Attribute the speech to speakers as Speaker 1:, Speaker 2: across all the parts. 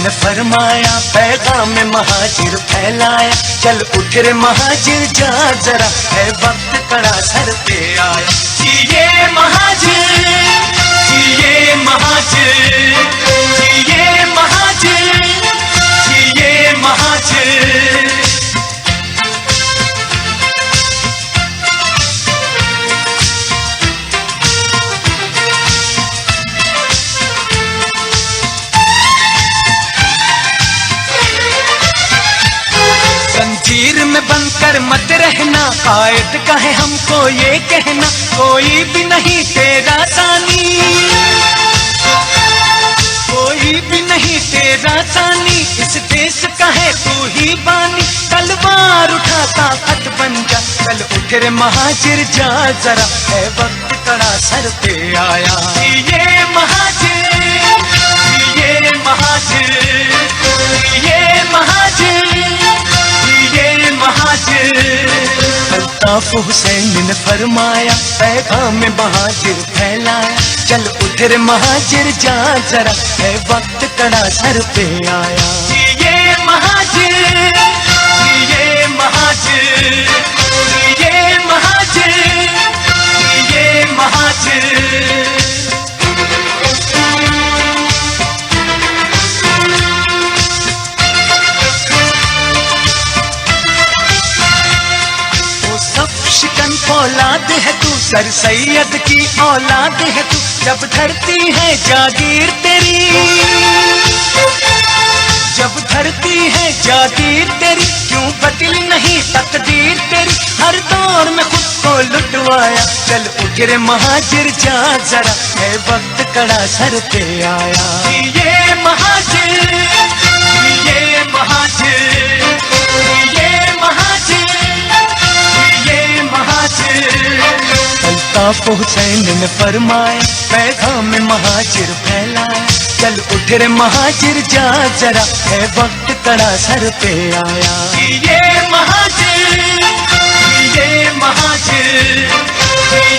Speaker 1: حسین نے فرمایا پیغام مہاجر پھیلایا، چل اٹھ رے مہاجر جا ذرا ہے وقت کڑا سر پہ آیا، جیے مہاجر جیے مہاجر جیے مہاجر جیے مہاجر۔ زنجیر میں بند کر مت رہنا، قائد کا ہے ہم کو یہ کہنا، کوئی بھی نہیں تیرا ثانی، کوئی بھی نہیں تیرا ثانی، اس دیس کا ہے تو ہی بانی، تلوار اٹھا طاقت بن جا، چل اٹھ رے مہاجر جا ذرا ہے وقت کڑا سر پہ آیا، یہ مہاجر یہ مہاجر یہ مہاجر یہ مہاجر۔ الطاف حسین نے فرمایا پیغام مہاجر پھیلایا، چل اٹھ رے مہاجر جا ذرا ہے وقت کڑا سر پہ آیا، یہ مہاجر یہ مہاجر یہ مہاجر یہ مہاجر۔ شکن اولاد ہے تو، سر سید کی اولاد ہے تو، جب دھرتی ہے جاگیر تیری، جب دھرتی ہے جاگیر تیری، کیوں بدل نہیں تقدیر تیری، ہر دور میں خود کو لٹوایا، چل اٹھ رے مہاجر جا ذرا ہے وقت کڑا سر پہ آیا، یہ مہاجر یہ مہاجر یہ مہاجر یہ مہاجر۔ الطاف حسین نے فرمایا پیغام مہاجر پھیلایا، چل اٹھ رے مہاجر جا ذرا ہے وقت کڑا سر پہ آیا، یہ مہاجر یہ مہاجر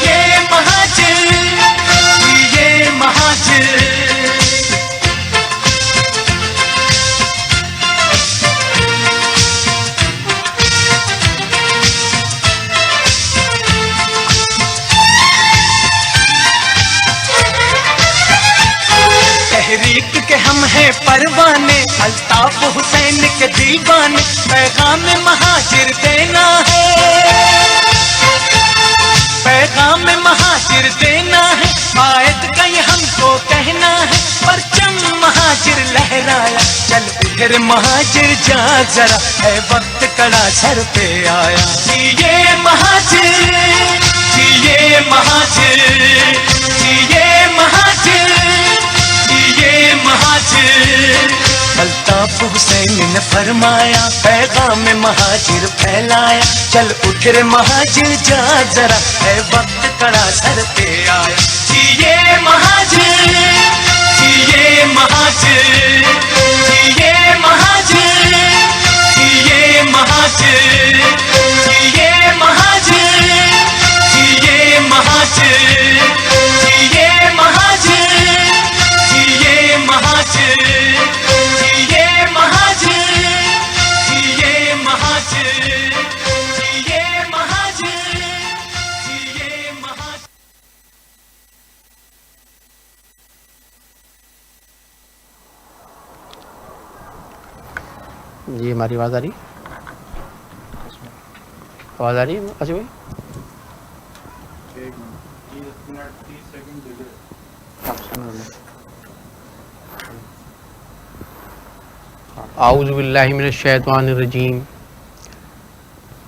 Speaker 1: یہ مہاجر یہ مہاجر۔ تحریک کے ہم ہیں پروانے، الطاف حسین کے دیوانے، پیغام مہاجر دینا ہے، پیغام مہاجر دینا ہے، قائد کا یہ ہم کو کہنا ہے، پرچم مہاجر لہرایا، چل اٹھ رے مہاجر جا ذرا ہے وقت کڑا سر پہ آیا، جیے مہاجر جیے مہاجر جیے مہاجر یہ مہاجر۔ الطاف حسین نے فرمایا پیغام مہاجر پھیلایا، چل اٹھ رے مہاجر جا ذرا ہے وقت کڑا سر پہ آیا، جیے مہاجر جیے مہاجر جیے مہاجر جیے مہاجر جیے مہاجر جیے مہاجر جیے مہاجر جیے مہاجر جیے مہاجر جیے مہاجر جیے مہاجر جیے مہاجر۔
Speaker 2: جی ہماری آواز آ رہی آواز آ رہی ہے اچھا بھائی؟ اعوذ باللہ من الشیطان الرجیم،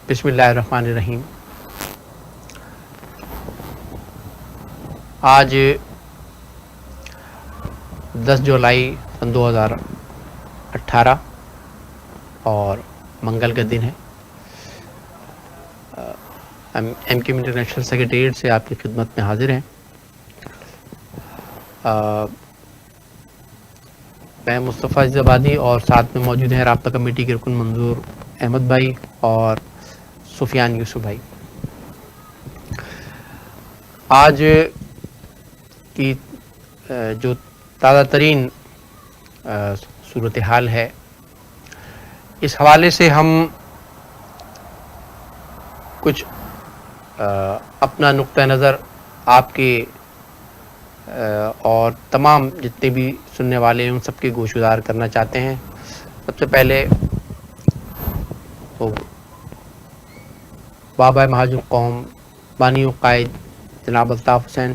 Speaker 2: بسم اللہ الرحمن الرحیم۔ آج 10 جولائی سن 2018 اور منگل کا دن ہے۔ ایم کیم انٹرنیشنل سیکریٹریٹ سے آپ کی خدمت میں حاضر ہیں۔ میں مصطفیٰ عزیزآبادی اور ساتھ میں موجود ہیں رابطہ کمیٹی کے رکن منظور احمد بھائی اور سفیان یوسف بھائی۔ آج کی جو تازہ ترین صورتحال ہے، اس حوالے سے ہم کچھ اپنا نقطہ نظر آپ کے اور تمام جتنے بھی سننے والے ہیں ان سب کے گوشگزار کرنا چاہتے ہیں۔ سب سے پہلے تو بابا مہاجر قوم، بانی و قائد جناب الطاف حسین،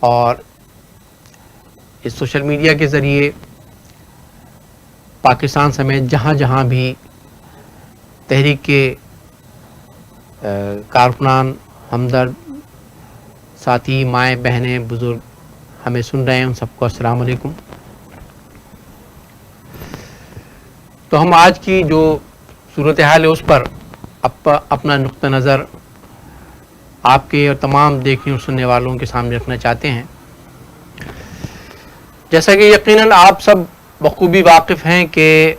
Speaker 2: اور اس سوشل میڈیا کے ذریعے پاکستان سمیت جہاں جہاں بھی تحریک کے کارکنان، ہمدرد، ساتھی، مائیں بہنیں، بزرگ ہمیں سن رہے ہیں، ان سب کو السلام علیکم۔ تو ہم آج کی جو صورتحال ہے اس پر اپنا نقطہ نظر آپ کے اور تمام دیکھنے اور سننے والوں کے سامنے رکھنا چاہتے ہیں۔ جیسا کہ یقیناً آپ سب بخوبی واقف ہیں کہ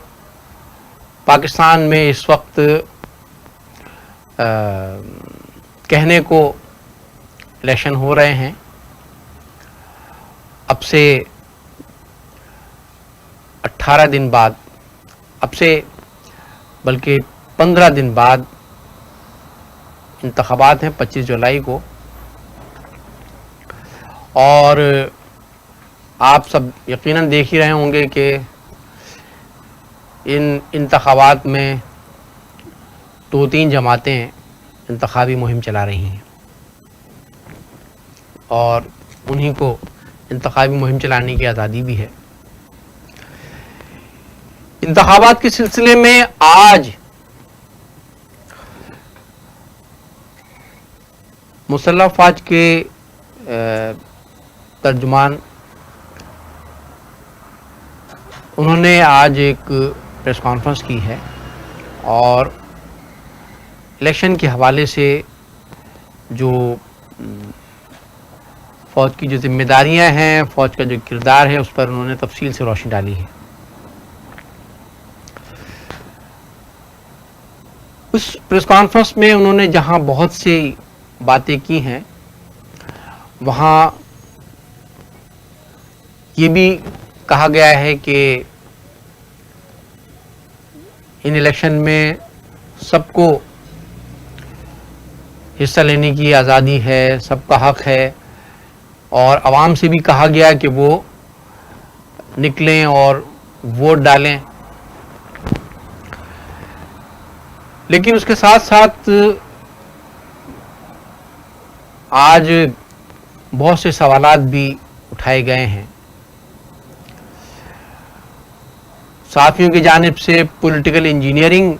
Speaker 2: پاکستان میں اس وقت کہنے کو الیکشن ہو رہے ہیں، اب سے 18 دن بعد، اب سے بلکہ 15 دن بعد انتخابات ہیں 25 جولائی کو، اور آپ سب یقیناً دیکھ ہی رہے ہوں گے کہ ان انتخابات میں 2-3 جماعتیں انتخابی مہم چلا رہی ہیں، اور انہی کو انتخابی مہم چلانے کی آزادی بھی ہے۔ انتخابات کے سلسلے میں آج مسلح افواج کے ترجمان انہوں نے آج ایک پریس کانفرنس کی ہے، اور الیکشن کے حوالے سے جو فوج کی جو ذمہ داریاں ہیں، فوج کا جو کردار ہے، اس پر انہوں نے تفصیل سے روشنی ڈالی ہے۔ اس پریس کانفرنس میں انہوں نے جہاں بہت سی باتیں کی ہیں، وہاں یہ بھی کہا گیا ہے کہ ان الیکشن میں سب کو حصہ لینے کی آزادی ہے، سب کا حق ہے، اور عوام سے بھی کہا گیا کہ وہ نکلیں اور ووٹ ڈالیں۔ لیکن اس کے ساتھ ساتھ آج بہت سے سوالات بھی اٹھائے گئے ہیں۔ صحافیوں کی جانب سے پولیٹیکل انجینئرنگ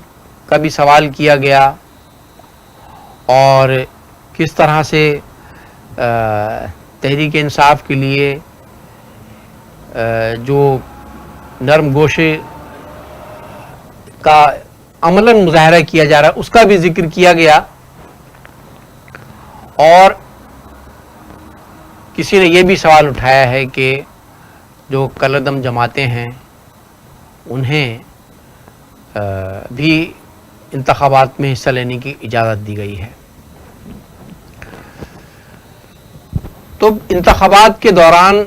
Speaker 2: کا بھی سوال کیا گیا، اور کس طرح سے تحریک انصاف کے لیے جو نرم گوشے کا عملاً مظاہرہ کیا جا رہا ہے اس کا بھی ذکر کیا گیا، اور کسی نے یہ بھی سوال اٹھایا ہے کہ جو کالعدم جماعتیں ہیں انہیں بھی انتخابات میں حصہ لینے کی اجازت دی گئی ہے۔ تو انتخابات کے دوران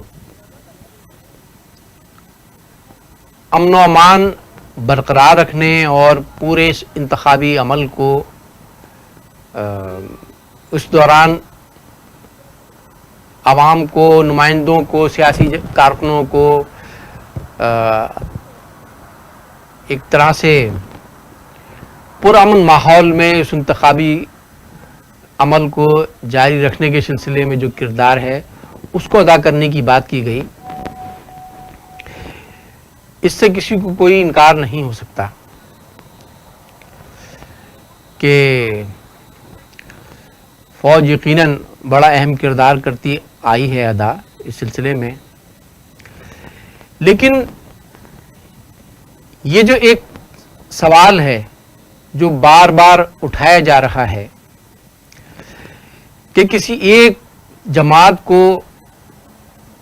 Speaker 2: امن و امان برقرار رکھنے اور پورے اس انتخابی عمل کو اس دوران عوام کو، نمائندوں کو، سیاسی کارکنوں کو ایک طرح سے پرامن ماحول میں اس انتخابی عمل کو جاری رکھنے کے سلسلے میں جو کردار ہے اس کو ادا کرنے کی بات کی گئی۔ اس سے کسی کو کوئی انکار نہیں ہو سکتا کہ فوج یقیناً بڑا اہم کردار کرتی آئی ہے ادا اس سلسلے میں، لیکن یہ جو ایک سوال ہے جو بار بار اٹھایا جا رہا ہے کہ کسی ایک جماعت کو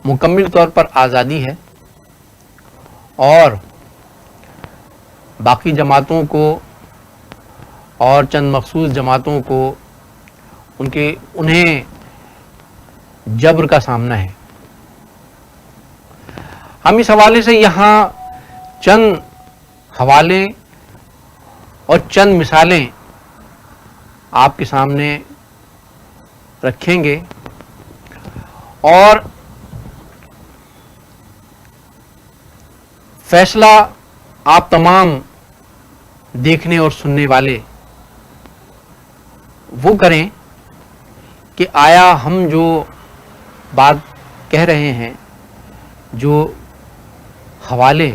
Speaker 2: مکمل طور پر آزادی ہے اور باقی جماعتوں کو اور چند مخصوص جماعتوں کو انہیں جبر کا سامنا ہے۔ ہم اس حوالے سے یہاں چند حوالے اور چند مثالیں آپ کے سامنے رکھیں گے اور فیصلہ آپ تمام دیکھنے اور سننے والے وہ کریں کہ آیا ہم جو بات کہہ رہے ہیں، جو حوالے،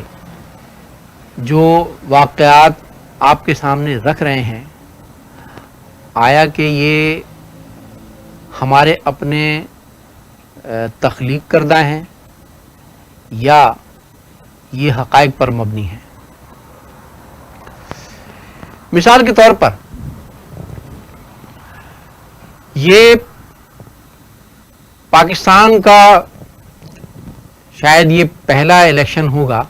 Speaker 2: جو واقعات آپ کے سامنے رکھ رہے ہیں، آیا کہ یہ ہمارے اپنے تخلیق کردہ ہیں یا یہ حقائق پر مبنی ہیں؟ مثال کے طور پر یہ پاکستان کا شاید یہ پہلا الیکشن ہوگا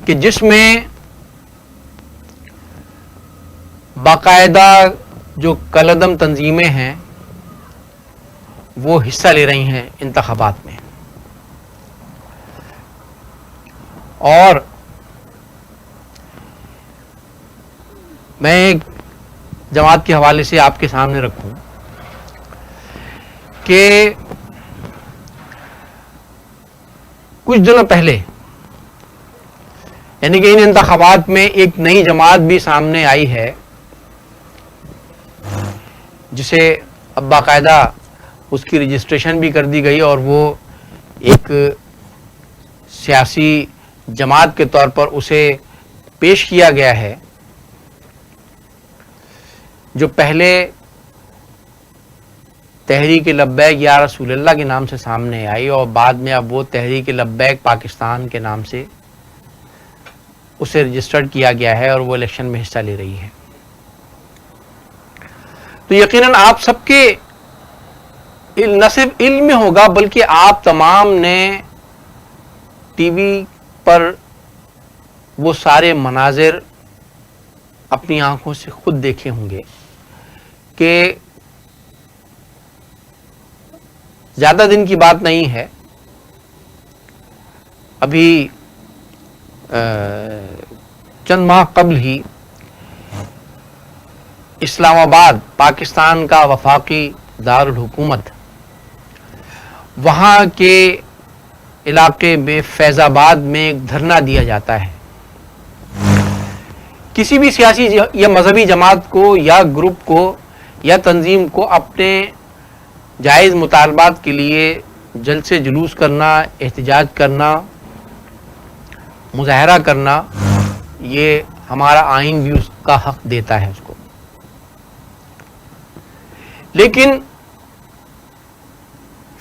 Speaker 2: کہ جس میں باقاعدہ جو کالعدم تنظیمیں ہیں وہ حصہ لے رہی ہیں انتخابات میں، اور میں ایک جماعت کے حوالے سے آپ کے سامنے رکھوں کہ کچھ دنوں پہلے، یعنی کہ ان انتخابات میں ایک نئی جماعت بھی سامنے آئی ہے جسے اب باقاعدہ اس کی رجسٹریشن بھی کر دی گئی اور وہ ایک سیاسی جماعت کے طور پر اسے پیش کیا گیا ہے، جو پہلے تحریک لبیک یا رسول اللہ کے نام سے سامنے آئی اور بعد میں اب وہ تحریک لبیک پاکستان کے نام سے اسے رجسٹرڈ کیا گیا ہے اور وہ الیکشن میں حصہ لے رہی ہے۔ تو یقیناً آپ سب کے نہ صرف علم میں ہوگا بلکہ آپ تمام نے ٹی وی پر وہ سارے مناظر اپنی آنکھوں سے خود دیکھے ہوں گے کہ زیادہ دن کی بات نہیں ہے، ابھی چند ماہ قبل ہی اسلام آباد پاکستان کا وفاقی دارالحکومت، وہاں کے علاقے میں فیض آباد میں ایک دھرنا دیا جاتا ہے۔ کسی بھی سیاسی یا مذہبی جماعت کو یا گروپ کو یا تنظیم کو اپنے جائز مطالبات کے لیے جلد سے جلوس کرنا، احتجاج کرنا، مظاہرہ کرنا، یہ ہمارا آئین بھی اس کا حق دیتا ہے اس کو۔ لیکن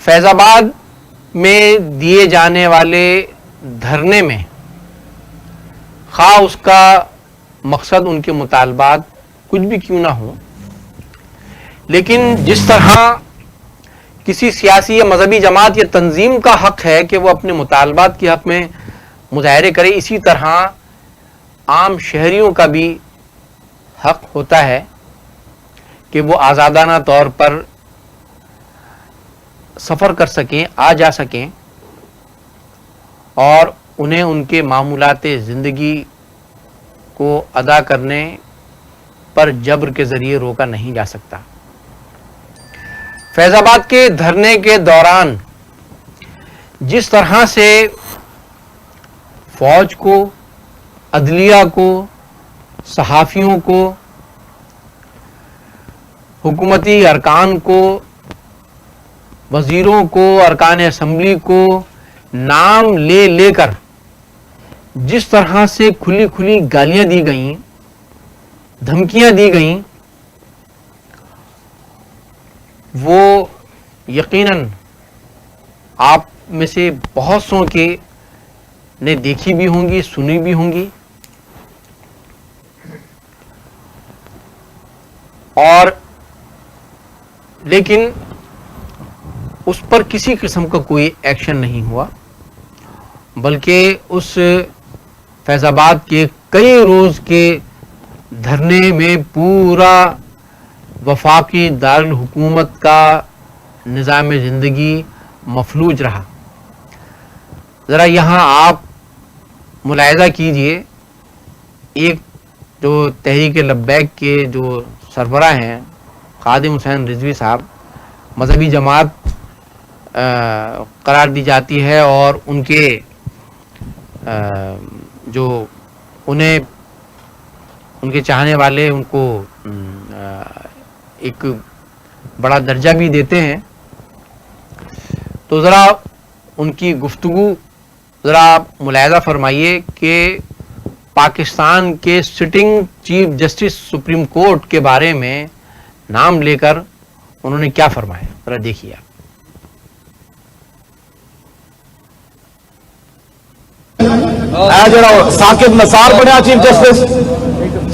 Speaker 2: فیض آباد میں دیے جانے والے دھرنے میں خواہ اس کا مقصد ان کے مطالبات کچھ بھی کیوں نہ ہو، لیکن جس طرح کسی سیاسی یا مذہبی جماعت یا تنظیم کا حق ہے کہ وہ اپنے مطالبات کے حق میں مظاہرے کرے، اسی طرح عام شہریوں کا بھی حق ہوتا ہے کہ وہ آزادانہ طور پر سفر کر سکیں، آ جا سکیں، اور انہیں ان کے معمولات زندگی کو ادا کرنے پر جبر کے ذریعے روکا نہیں جا سکتا۔ فیض آباد کے دھرنے کے دوران جس طرح سے فوج کو، عدلیہ کو، صحافیوں کو، حکومتی ارکان کو، وزیروں کو، ارکان اسمبلی کو نام لے لے کر جس طرح سے کھلی کھلی گالیاں دی گئیں، دھمکیاں دی گئیں، وہ یقیناً آپ میں سے بہت سو کے نے دیکھی بھی ہوں گی، سنی بھی ہوں گی، اور لیکن اس پر کسی قسم کا کوئی ایکشن نہیں ہوا، بلکہ اس فیض آباد کے کئی روز کے دھرنے میں پورا وفاقی دارالحکومت کا نظام زندگی مفلوج رہا۔ ذرا یہاں آپ ملاحظہ کیجئے، ایک جو تحریک لبیک کے جو سربراہ ہیں خادم حسین رضوی صاحب، مذہبی جماعت قرار دی جاتی ہے، اور ان کے جو انہیں ان کے چاہنے والے ان کو ایک بڑا درجہ بھی دیتے ہیں. تو ذرا ان کی گفتگو ذرا آپ ملاحظہ فرمائیے کہ پاکستان کے sitting chief justice supreme court کے بارے میں نام لے کر انہوں نے کیا فرمایا، ذرا دیکھیے آپ.
Speaker 3: ثاقب نثار بنیا چیف جسٹس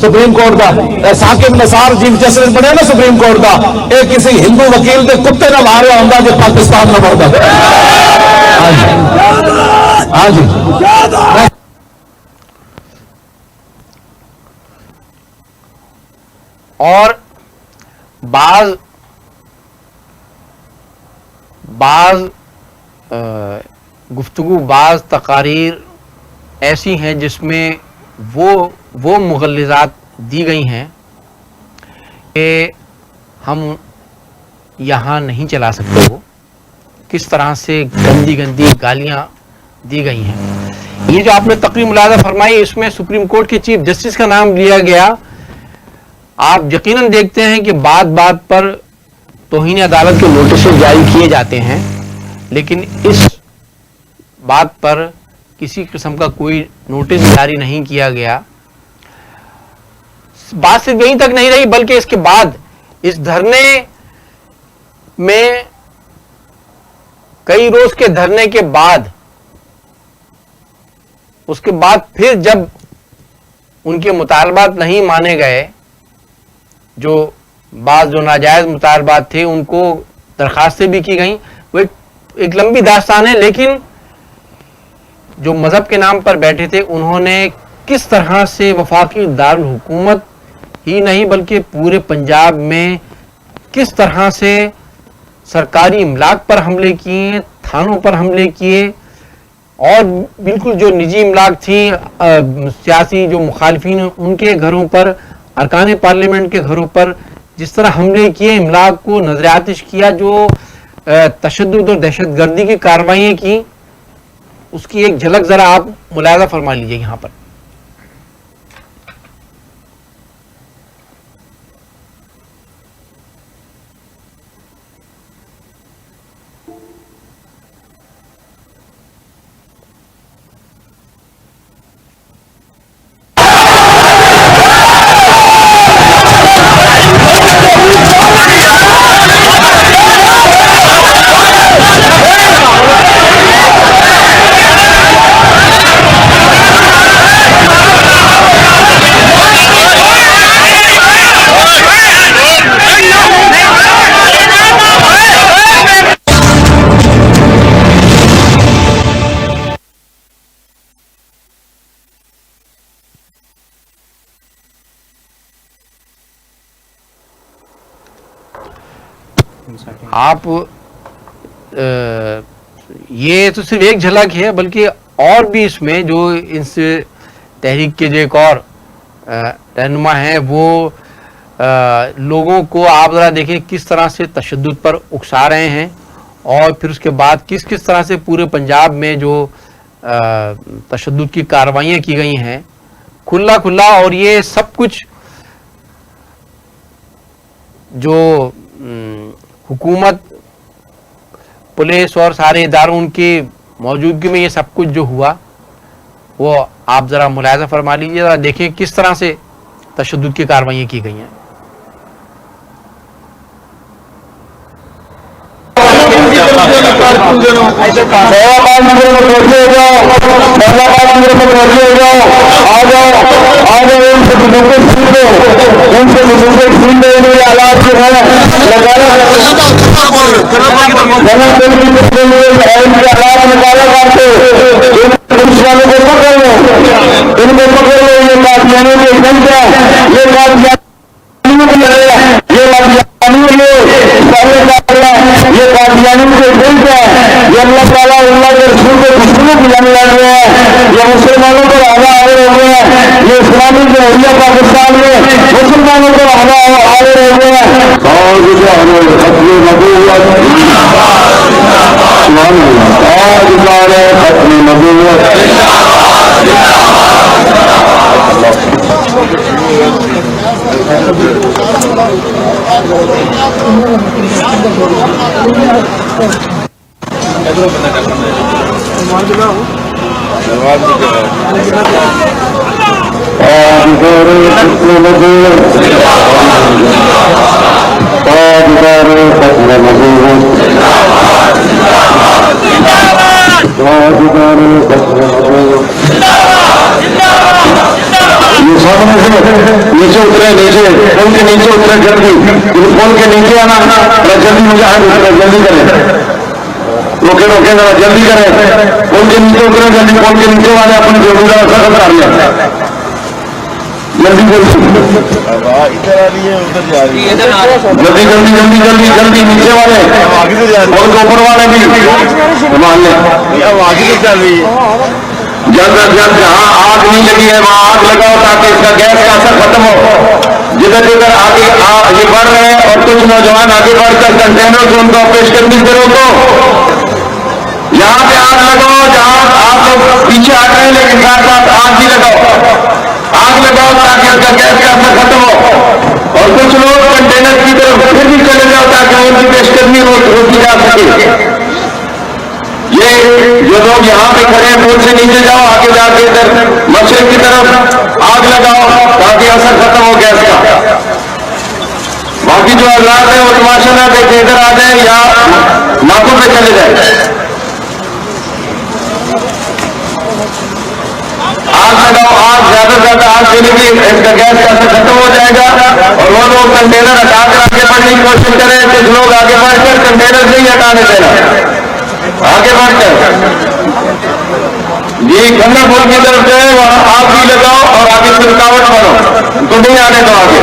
Speaker 3: سپریم کورٹ کا. ثاقب نثار چیف جسٹس بنیا نا سپریم کورٹ کا، یہ کسی ہندو وکیل کے کتے نہ لا رہا ہوں جو پاکستان میں بڑھتا. ہاں جی
Speaker 2: اور بعض گفتگو، بعض تقاریر ایسی ہیں جس میں وہ مغلظات دی گئی ہیں کہ ہم یہاں نہیں چلا سکتے. وہ کس طرح سے گندی گالیاں دی گئی ہیں. یہ جو آپ نے تقریر ملاحظہ فرمائی، اس میں سپریم کورٹ کے چیف جسٹس کا نام لیا گیا. آپ یقیناً دیکھتے ہیں کہ بات پر توہین عدالت کے نوٹسز جاری کیے جاتے ہیں، لیکن اس بات پر کسی قسم کا کوئی نوٹس جاری نہیں کیا گیا. بات صرف یہیں تک نہیں رہی، بلکہ اس کے بعد اس دھرنے میں کئی روز کے دھرنے کے بعد اس کے بعد پھر جب ان کے مطالبات نہیں مانے گئے، جو بعض جو ناجائز مطالبات تھے ان کو درخواستیں بھی کی گئیں. وہ ایک لمبی داستان ہے، لیکن جو مذہب کے نام پر بیٹھے تھے انہوں نے کس طرح سے وفاقی دارالحکومت ہی نہیں بلکہ پورے پنجاب میں کس طرح سے سرکاری املاک پر حملے کیے، تھانوں پر حملے کیے، اور بالکل جو نجی املاک تھی سیاسی جو مخالفین ان کے گھروں پر، ارکان پارلیمنٹ کے گھروں پر جس طرح حملے کیے، املاک کو نظر آتش کیا، جو تشدد اور دہشت گردی کی کارروائیاں کی، اس کی ایک جھلک ذرا آپ ملاحظہ فرما لیجئے یہاں پر. آپ یہ تو صرف ایک جھلک ہے، بلکہ اور بھی اس میں جو اس تحریک کے جو ایک اور رہنما ہیں وہ لوگوں کو آپ ذرا دیکھیں کس طرح سے تشدد پر اکسا رہے ہیں، اور پھر اس کے بعد کس طرح سے پورے پنجاب میں جو تشدد کی کارروائیاں کی گئی ہیں کھلا. اور یہ سب کچھ جو حکومت، پولیس اور سارے اداروں ان کی موجودگی میں یہ سب کچھ جو ہوا وہ آپ ذرا ملاحظہ فرما لیجیے، ذرا دیکھیں کس طرح سے تشدد کی کارروائیاں کی گئی ہیں.
Speaker 3: یہ اللہ تعالیٰ اللہ کے رسول کے دشمنوں کی جنگ لڑ رہے ہیں، یہ مسلمانوں کو آوے ہوئے ہیں، یہ اسلامی جمہوریہ پاکستان میں مسلمانوں کو آوے ہوئے ہیں. تاجدار ختم نبوت، تاجدار ختم نبوت. یہ سامنے سے نیچے اترے، نیچے پل کے نیچے اترے، جلدی پل کے نیچے آنا، جلدی مجاہد جلدی کریں، روکے روکے ذرا جلدی کریں، پل کے نیچے اترے، جلدی پل کے نیچے والے اپنے جو بھی ختم کر لیا، جلدی جلدی جلدی جلدی جلدی جلدی نیچے والے پل کے اوپر والے بھی مان لیں، جلد از جلد جہاں آگ نہیں لگی ہے وہاں آگ لگاؤ تاکہ اس کا گیس کا اثر ختم ہو. جدھر جدھر آگے یہ بڑھ رہے ہیں اور کچھ نوجوان آگے بڑھ کر کنٹینر کو ان کو پیش کرنے سے روکو. یہاں پہ آگ لگاؤ جہاں آپ لوگ پیچھے آ رہے ہیں لیکن ساتھ ساتھ آگ بھی لگاؤ، آگ لگاؤ تاکہ اس کا گیس کا اثر ختم ہو. اور کچھ لوگ کنٹینر کی طرف پھر بھی چلے جاؤ تاکہ ان کی پیش قدمی روکی جا سکے. یہ جو لوگ یہاں پہ کھڑے ہیں پل سے نیچے جاؤ، آگے جا کے ادھر مشرق کی طرف آگ لگاؤ تاکہ اثر ختم ہو گیس کا. باقی جو حضرات ہیں وہ تماشا نہ دیکھیں، ادھر آ جائیں یا ناکوں پہ چلے جائیں. آگ لگاؤ، آگ زیادہ سے زیادہ آگ چلے گی، اس کا گیس کا اثر ختم ہو جائے گا. اور وہ لوگ کنٹینر ہٹا کر آگے بڑھنے کی کوشش کریں، کچھ لوگ آگے بڑھ کر کنٹینر سے ہی ہٹانے دینا، آگے بڑھ کر جی گنگا پل کی طرف جو ہے وہاں آگ بھی لگاؤ اور آگے سے رکاوٹ بنو تو نہیں آنے دو آگے.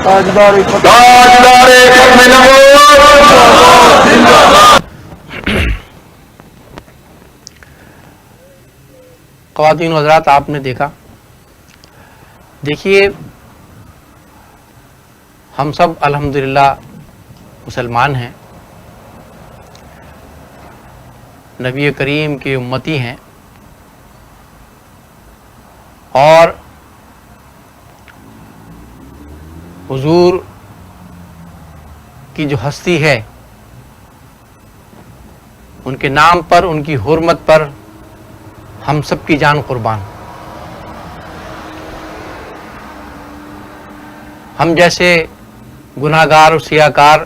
Speaker 3: تاجدار ختم نبوت.
Speaker 2: خواتین و حضرات، آپ نے دیکھا، دیکھیے ہم سب الحمدللہ مسلمان ہیں، نبی کریم کے امتی ہیں، اور حضور کی جو ہستی ہے ان کے نام پر، ان کی حرمت پر ہم سب کی جان قربان. ہم جیسے گناہگار اور سیاہکار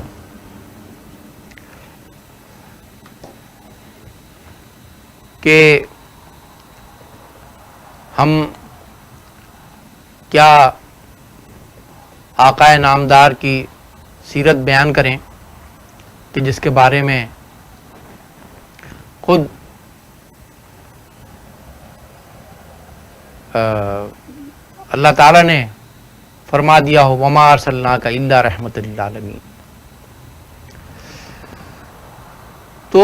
Speaker 2: کہ ہم کیا آقا نامدار کی سیرت بیان کریں کہ جس کے بارے میں خود اللہ تعالیٰ نے فرما دیا ہو وما ارسلناک الا رحمۃ للعالمین. تو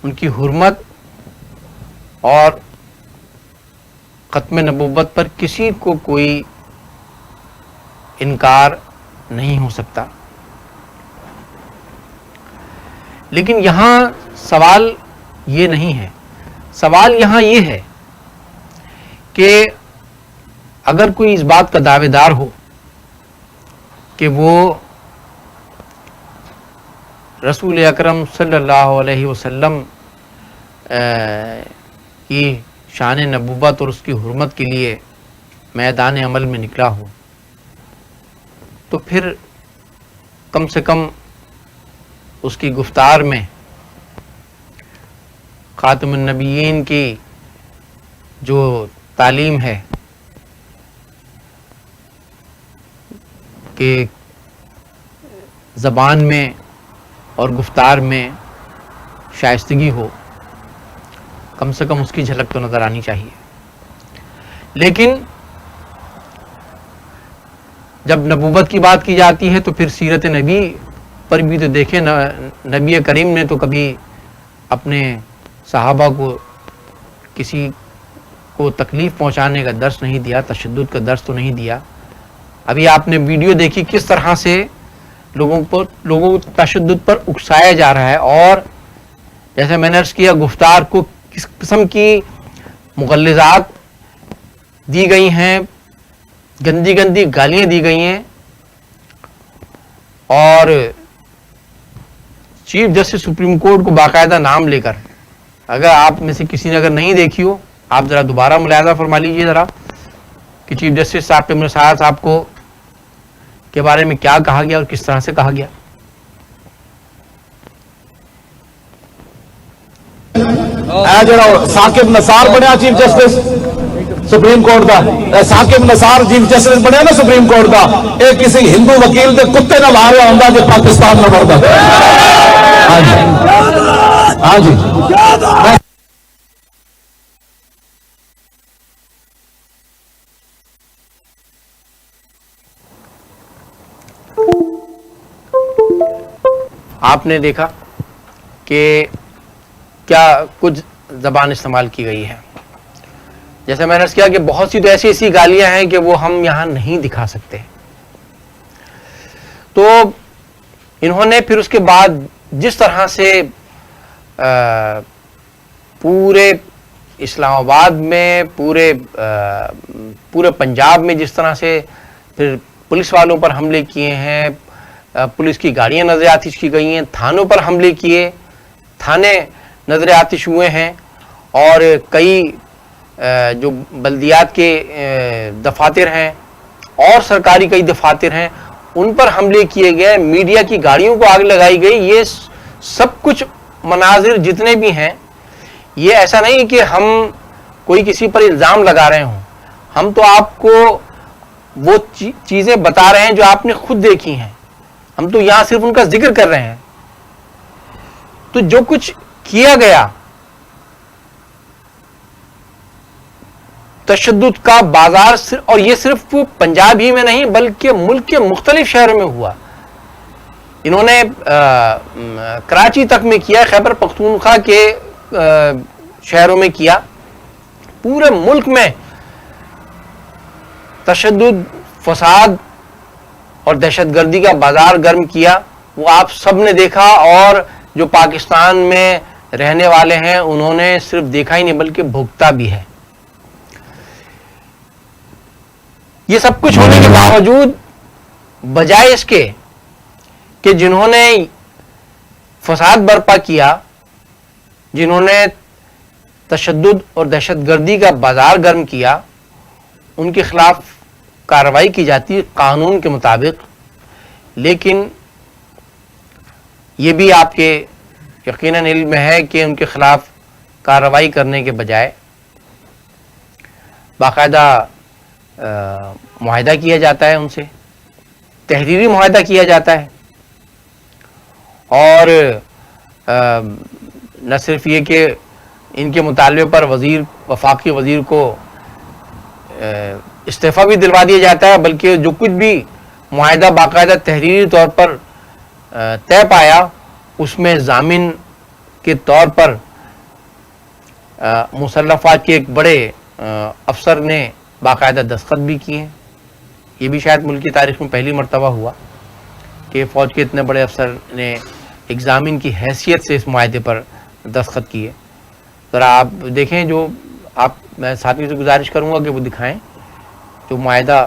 Speaker 2: ان کی حرمت اور ختم نبوت پر کسی کو کوئی انکار نہیں ہو سکتا. لیکن یہاں سوال یہ نہیں ہے، سوال یہاں یہ ہے کہ اگر کوئی اس بات کا دعوے دار ہو کہ وہ رسول اکرم صلی اللہ علیہ وسلم کی شان نبوت اور اس کی حرمت کے لیے میدان عمل میں نکلا ہو، تو پھر کم سے کم اس کی گفتار میں خاتم النبیین کی جو تعلیم ہے کہ زبان میں اور گفتار میں شائستگی ہو، کم سے کم اس کی جھلک تو نظر آنی چاہیے. لیکن جب نبوت کی بات کی جاتی ہے تو پھر سیرت نبی پر بھی تو دیکھیں نبی کریم نے تو کبھی اپنے صحابہ کو کسی کو تکلیف پہنچانے کا درس نہیں دیا، تشدد کا درس تو نہیں دیا. ابھی آپ نے ویڈیو دیکھی کس طرح سے لوگوں کو تشدد پر اکسایا جا رہا ہے، اور جیسے میں نے عرض کیا گفتار کو کس قسم کی مغلظات دی گئی ہیں، گندی گندی گالیاں دی گئی ہیں. اور چیف جسٹس سپریم کورٹ کو باقاعدہ نام لے کر، اگر آپ میں سے کسی نے اگر نہیں دیکھی ہو آپ ذرا دوبارہ ملاحظہ فرما لیجیے ذرا کہ چیف جسٹس صاحب کے مساعد صاحب کو کے بارے میں کیا کہا گیا اور کس طرح سے کہا گیا.
Speaker 4: ثاقب نثار بنیا چیف جسٹس سپریم کورٹ کا، ثاقب نثار چیف جسٹس بنیا نا سپریم کورٹ کا، یہ کسی ہندو وکیل کے کتے نہ لا رہا ہوں جو پاکستان میں بڑھتا. ہاں جی ہاں جی.
Speaker 2: آپ نے دیکھا کہ کیا کچھ زبان استعمال کی گئی ہے. جیسے میں نے عرض کیا کہ بہت سی تو ایسی گالیاں ہیں کہ وہ ہم یہاں نہیں دکھا سکتے. تو انہوں نے پھر اس کے بعد جس طرح سے پورے اسلام آباد میں پورے پنجاب میں جس طرح سے پھر پولیس والوں پر حملے کیے ہیں، پولیس کی گاڑیاں نظر آتش کی گئی ہیں، تھانوں پر حملے کیے، تھانے نظر آتش ہوئے ہیں، اور کئی جو بلدیات کے دفاتر ہیں اور سرکاری کئی دفاتر ہیں ان پر حملے کیے گئے، میڈیا کی گاڑیوں کو آگ لگائی گئی. یہ سب کچھ مناظر جتنے بھی ہیں، یہ ایسا نہیں کہ ہم کوئی کسی پر الزام لگا رہے ہوں، ہم تو آپ کو وہ چیزیں بتا رہے ہیں جو آپ نے خود دیکھی ہیں. ہم تو یہاں صرف ان کا ذکر کر رہے ہیں. تو جو کچھ کیا گیا تشدد کا بازار، اور یہ صرف پنجاب ہی میں نہیں بلکہ ملک کے مختلف شہروں میں ہوا. انہوں نے کراچی تک میں کیا، خیبر پختونخوا کے شہروں میں کیا، پورے ملک میں تشدد، فساد اور دہشت گردی کا بازار گرم کیا. وہ آپ سب نے دیکھا، اور جو پاکستان میں رہنے والے ہیں انہوں نے صرف دیکھا ہی نہیں بلکہ بھگتا بھی ہے. یہ سب کچھ ہونے کے باوجود بجائے اس کے کہ جنہوں نے فساد برپا کیا، جنہوں نے تشدد اور دہشت گردی کا بازار گرم کیا، ان کے خلاف کارروائی کی جاتی قانون کے مطابق. لیکن یہ بھی آپ کے یقیناً علم میں ہے کہ ان کے خلاف کارروائی کرنے کے بجائے باقاعدہ معاہدہ کیا جاتا ہے، ان سے تحریری معاہدہ کیا جاتا ہے. اور نہ صرف یہ کہ ان کے مطالبے پر وفاقی وزیر کو استعفیٰ بھی دلوا دیا جاتا ہے، بلکہ جو کچھ بھی معاہدہ باقاعدہ تحریری طور پر طے پایا اس میں ضامن کے طور پر مسلفات کے ایک بڑے افسر نے باقاعدہ دستخط بھی کیے ہیں. یہ بھی شاید ملک کی تاریخ میں پہلی مرتبہ ہوا کہ فوج کے اتنے بڑے افسر نے ایک ضامن کی حیثیت سے اس معاہدے پر دستخط کیے. ذرا آپ دیکھیں، جو میں ساتھی سے گزارش کروں گا کہ وہ دکھائیں جو معاہدہ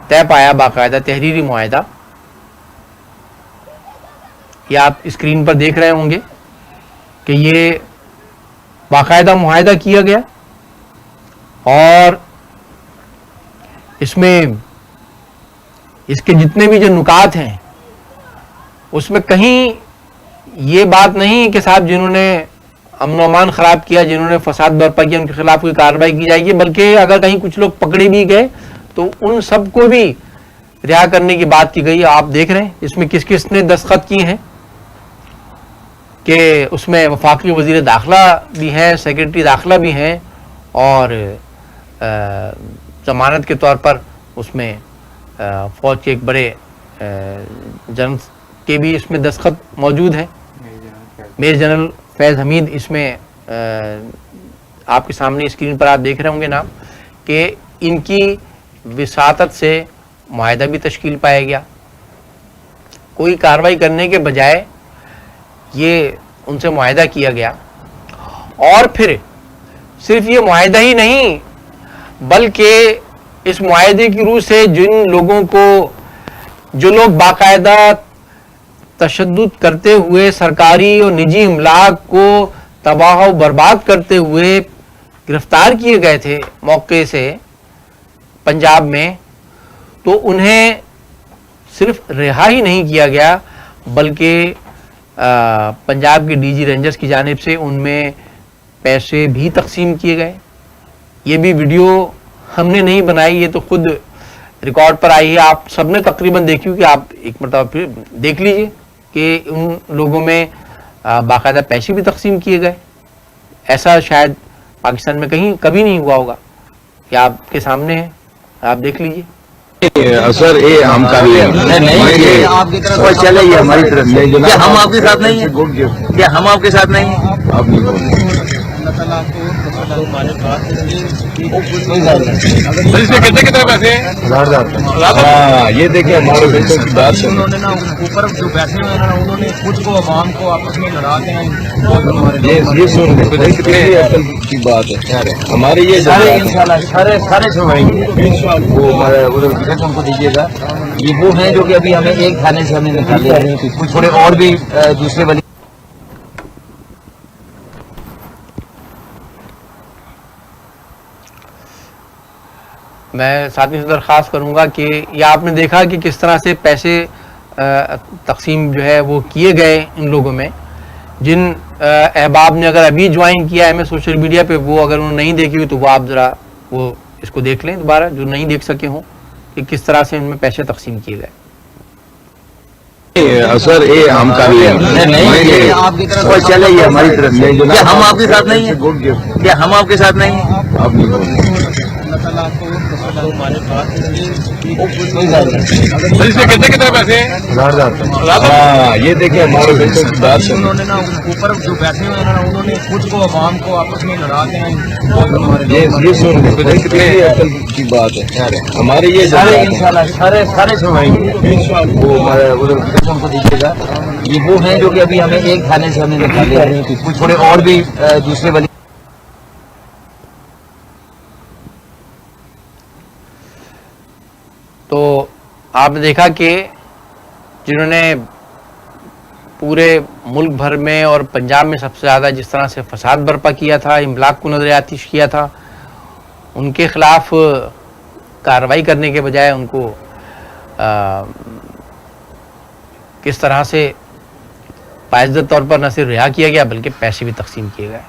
Speaker 2: طے پایا، باقاعدہ تحریری معاہدہ. یہ آپ اسکرین پر دیکھ رہے ہوں گے کہ یہ باقاعدہ معاہدہ کیا گیا، اور اس میں اس کے جتنے بھی جو نکات ہیں اس میں کہیں یہ بات نہیں کہ صاحب جنہوں نے امن و امان خراب کیا، جنہوں نے فساد برپا کیا، ان کے خلاف کوئی کارروائی کی جائے گی، بلکہ اگر کہیں کچھ لوگ پکڑے بھی گئے تو ان سب کو بھی رہا کرنے کی بات کی گئی. آپ دیکھ رہے ہیں اس میں کس کس نے دستخط کیے ہیں کہ اس میں وفاقی وزیر داخلہ بھی ہیں، سیکرٹری داخلہ بھی ہیں، اور ضمانت کے طور پر اس میں فوج کے ایک بڑے جنرل کے بھی اس میں دستخط موجود ہیں. میجر جنرل فیض حمید اس میں آپ کے سامنے اسکرین پر آپ دیکھ رہے ہوں گے نام, کہ ان کی وساطت سے معاہدہ بھی تشکیل پایا گیا. کوئی کارروائی کرنے کے بجائے یہ ان سے معاہدہ کیا گیا, اور پھر صرف یہ معاہدہ ہی نہیں بلکہ اس معاہدے کی روح سے جو لوگ باقاعدہ تشدد کرتے ہوئے سرکاری اور نجی املاک کو تباہ و برباد کرتے ہوئے گرفتار کیے گئے تھے موقع سے پنجاب میں, تو انہیں صرف رہا ہی نہیں کیا گیا بلکہ پنجاب کے ڈی جی رینجرز کی جانب سے ان میں پیسے بھی تقسیم کیے گئے. یہ بھی ویڈیو ہم نے نہیں بنائی, یہ تو خود ریکارڈ پر آئی ہے, آپ سب نے تقریباً دیکھی ہوگی. آپ ایک مرتبہ پھر دیکھ لیجئے کہ ان لوگوں میں باقاعدہ پیسے بھی تقسیم کیے گئے. ایسا شاید پاکستان میں کہیں کبھی نہیں ہوا ہوگا. یہ آپ کے سامنے ہے, آپ دیکھ لیجئے.
Speaker 3: سر یہ ہم کر لیں آپ کی طرف چلے یہ ہماری طرف سے, کیا ہم آپ کے ساتھ نہیں ہیں, کیا ہم آپ کے ساتھ نہیں ہیں. آپ اس میں کتنے پیسے ہاں یہ دیکھیں ہمارے بچوں کی بات ہے. انہوں نے نا اوپر جو بیٹھے ہوئے ہیں انہوں نے خود کو عوام کو آپس میں لڑاتے ہیں. یہ سن کتنے عقل کی بات ہے ہمارے. یہ سارے سنوائیں گے وہ ان کو دیجیے گا. یہ وہ ہیں جو کہ ابھی ہمیں ایک تھانے سے ہمیں نکالے ہیں, کچھ تھوڑے اور بھی دوسرے والی.
Speaker 2: میں ساتھی سے درخواست کروں گا کہ یہ آپ نے دیکھا کہ کس طرح سے پیسے تقسیم جو ہے وہ کیے گئے ان لوگوں میں. جن احباب نے اگر ابھی جوائن کیا ہے ہمیں سوشل میڈیا پہ, وہ اگر انہوں نے نہیں دیکھی ہوئی تو وہ آپ ذرا وہ اس کو دیکھ لیں دوبارہ, جو نہیں دیکھ سکے ہوں, کہ کس طرح سے ان میں پیسے تقسیم کیے گئے.
Speaker 3: سر یہ ہم کر لیں آپ کی طرف چلے یہ ہماری طرف سے, کیا ہم آپ کے ساتھ نہیں ہیں, کیا ہم آپ کے ساتھ نہیں ہیں. اس میں کتنے پیسے ہاں یہ دیکھیں ہمارے بچوں کی بات ہے. انہوں نے نا اوپر جو بیٹھے ہوئے ہیں انہوں نے خود کو عوام کو آپس میں لڑاتے ہیں. یہ سن کتنے عقل کی بات ہے ہمارے. یہ سارے سنوائیں گے وہ ان کو دیجیے گا. یہ وہ ہیں جو کہ ابھی ہمیں ایک تھانے سے ہمیں نکالے ہیں, کچھ تھوڑے اور بھی دوسرے والی.
Speaker 2: تو آپ نے دیکھا کہ جنہوں نے پورے ملک بھر میں اور پنجاب میں سب سے زیادہ جس طرح سے فساد برپا کیا تھا, املاک کو نظر آتش کیا تھا, ان کے خلاف کارروائی کرنے کے بجائے ان کو کس طرح سے باعزت طور پر نہ صرف رہا کیا گیا بلکہ پیسے بھی تقسیم کیے گئے.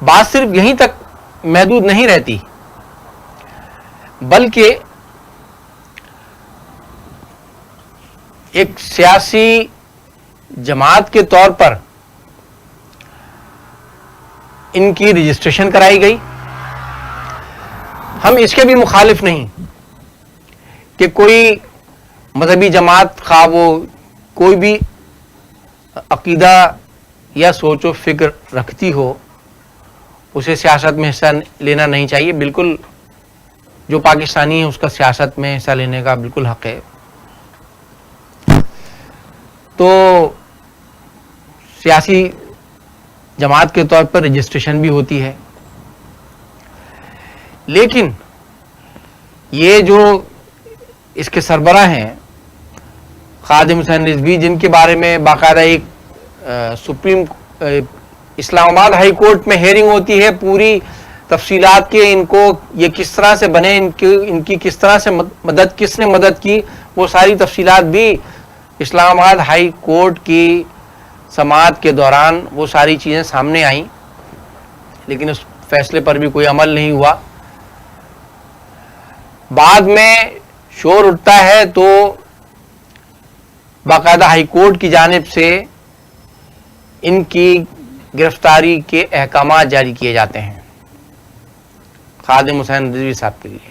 Speaker 2: بات صرف یہیں تک محدود نہیں رہتی بلکہ ایک سیاسی جماعت کے طور پر ان کی رجسٹریشن کرائی گئی. ہم اس کے بھی مخالف نہیں کہ کوئی مذہبی جماعت خواہ وہ کوئی بھی عقیدہ یا سوچ و فکر رکھتی ہو اسے سیاست میں حصہ لینا نہیں چاہیے. بالکل جو پاکستانی ہے اس کا سیاست میں حصہ لینے کا بالکل حق ہے. تو سیاسی جماعت کے طور پر رجسٹریشن بھی ہوتی ہے, لیکن یہ جو اس کے سربراہ ہیں خادم حسین رضوی, جن کے بارے میں باقاعدہ ایک اسلام آباد ہائی کورٹ میں ہیئرنگ ہوتی ہے پوری تفصیلات کے, ان کو یہ کس طرح سے بنے, ان کی کس طرح سے مدد, کس نے مدد کی, وہ ساری تفصیلات بھی اسلام آباد ہائی کورٹ کی سماعت کے دوران وہ ساری چیزیں سامنے آئیں, لیکن اس فیصلے پر بھی کوئی عمل نہیں ہوا. بعد میں شور اٹھتا ہے تو باقاعدہ ہائی کورٹ کی جانب سے ان کی گرفتاری کے احکامات جاری کیے جاتے ہیں خادم حسین رضوی صاحب کے لیے.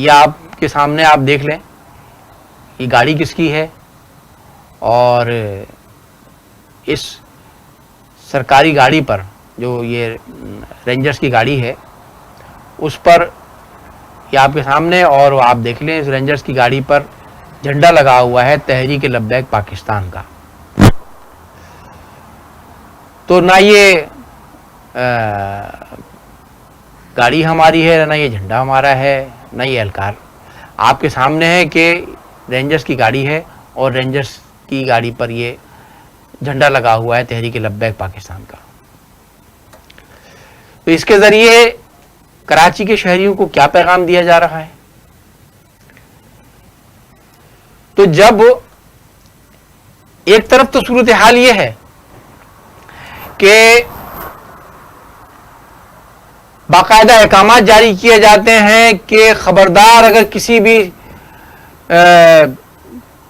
Speaker 2: یہ آپ کے سامنے آپ دیکھ لیں یہ گاڑی کس کی ہے، اور اس سرکاری گاڑی پر جو یہ رینجرز کی گاڑی ہے اس پر یہ آپ کے سامنے، اور آپ دیکھ لیں اس رینجرز کی گاڑی پر جھنڈا لگا ہوا ہے تحریک لبیک پاکستان کا. تو نہ یہ گاڑی ہماری ہے، نہ یہ جھنڈا ہمارا ہے، نہ یہ اہلکار. آپ کے سامنے ہے کہ رینجرز کی گاڑی ہے اور رینجرز کی گاڑی پر یہ جھنڈا لگا ہوا ہے تحریک لبیک پاکستان کا. تو اس کے ذریعے کراچی کے شہریوں کو کیا پیغام دیا جا رہا ہے؟ تو جب ایک طرف تو صورتحال یہ ہے کہ باقاعدہ احکامات جاری کیے جاتے ہیں کہ خبردار اگر کسی بھی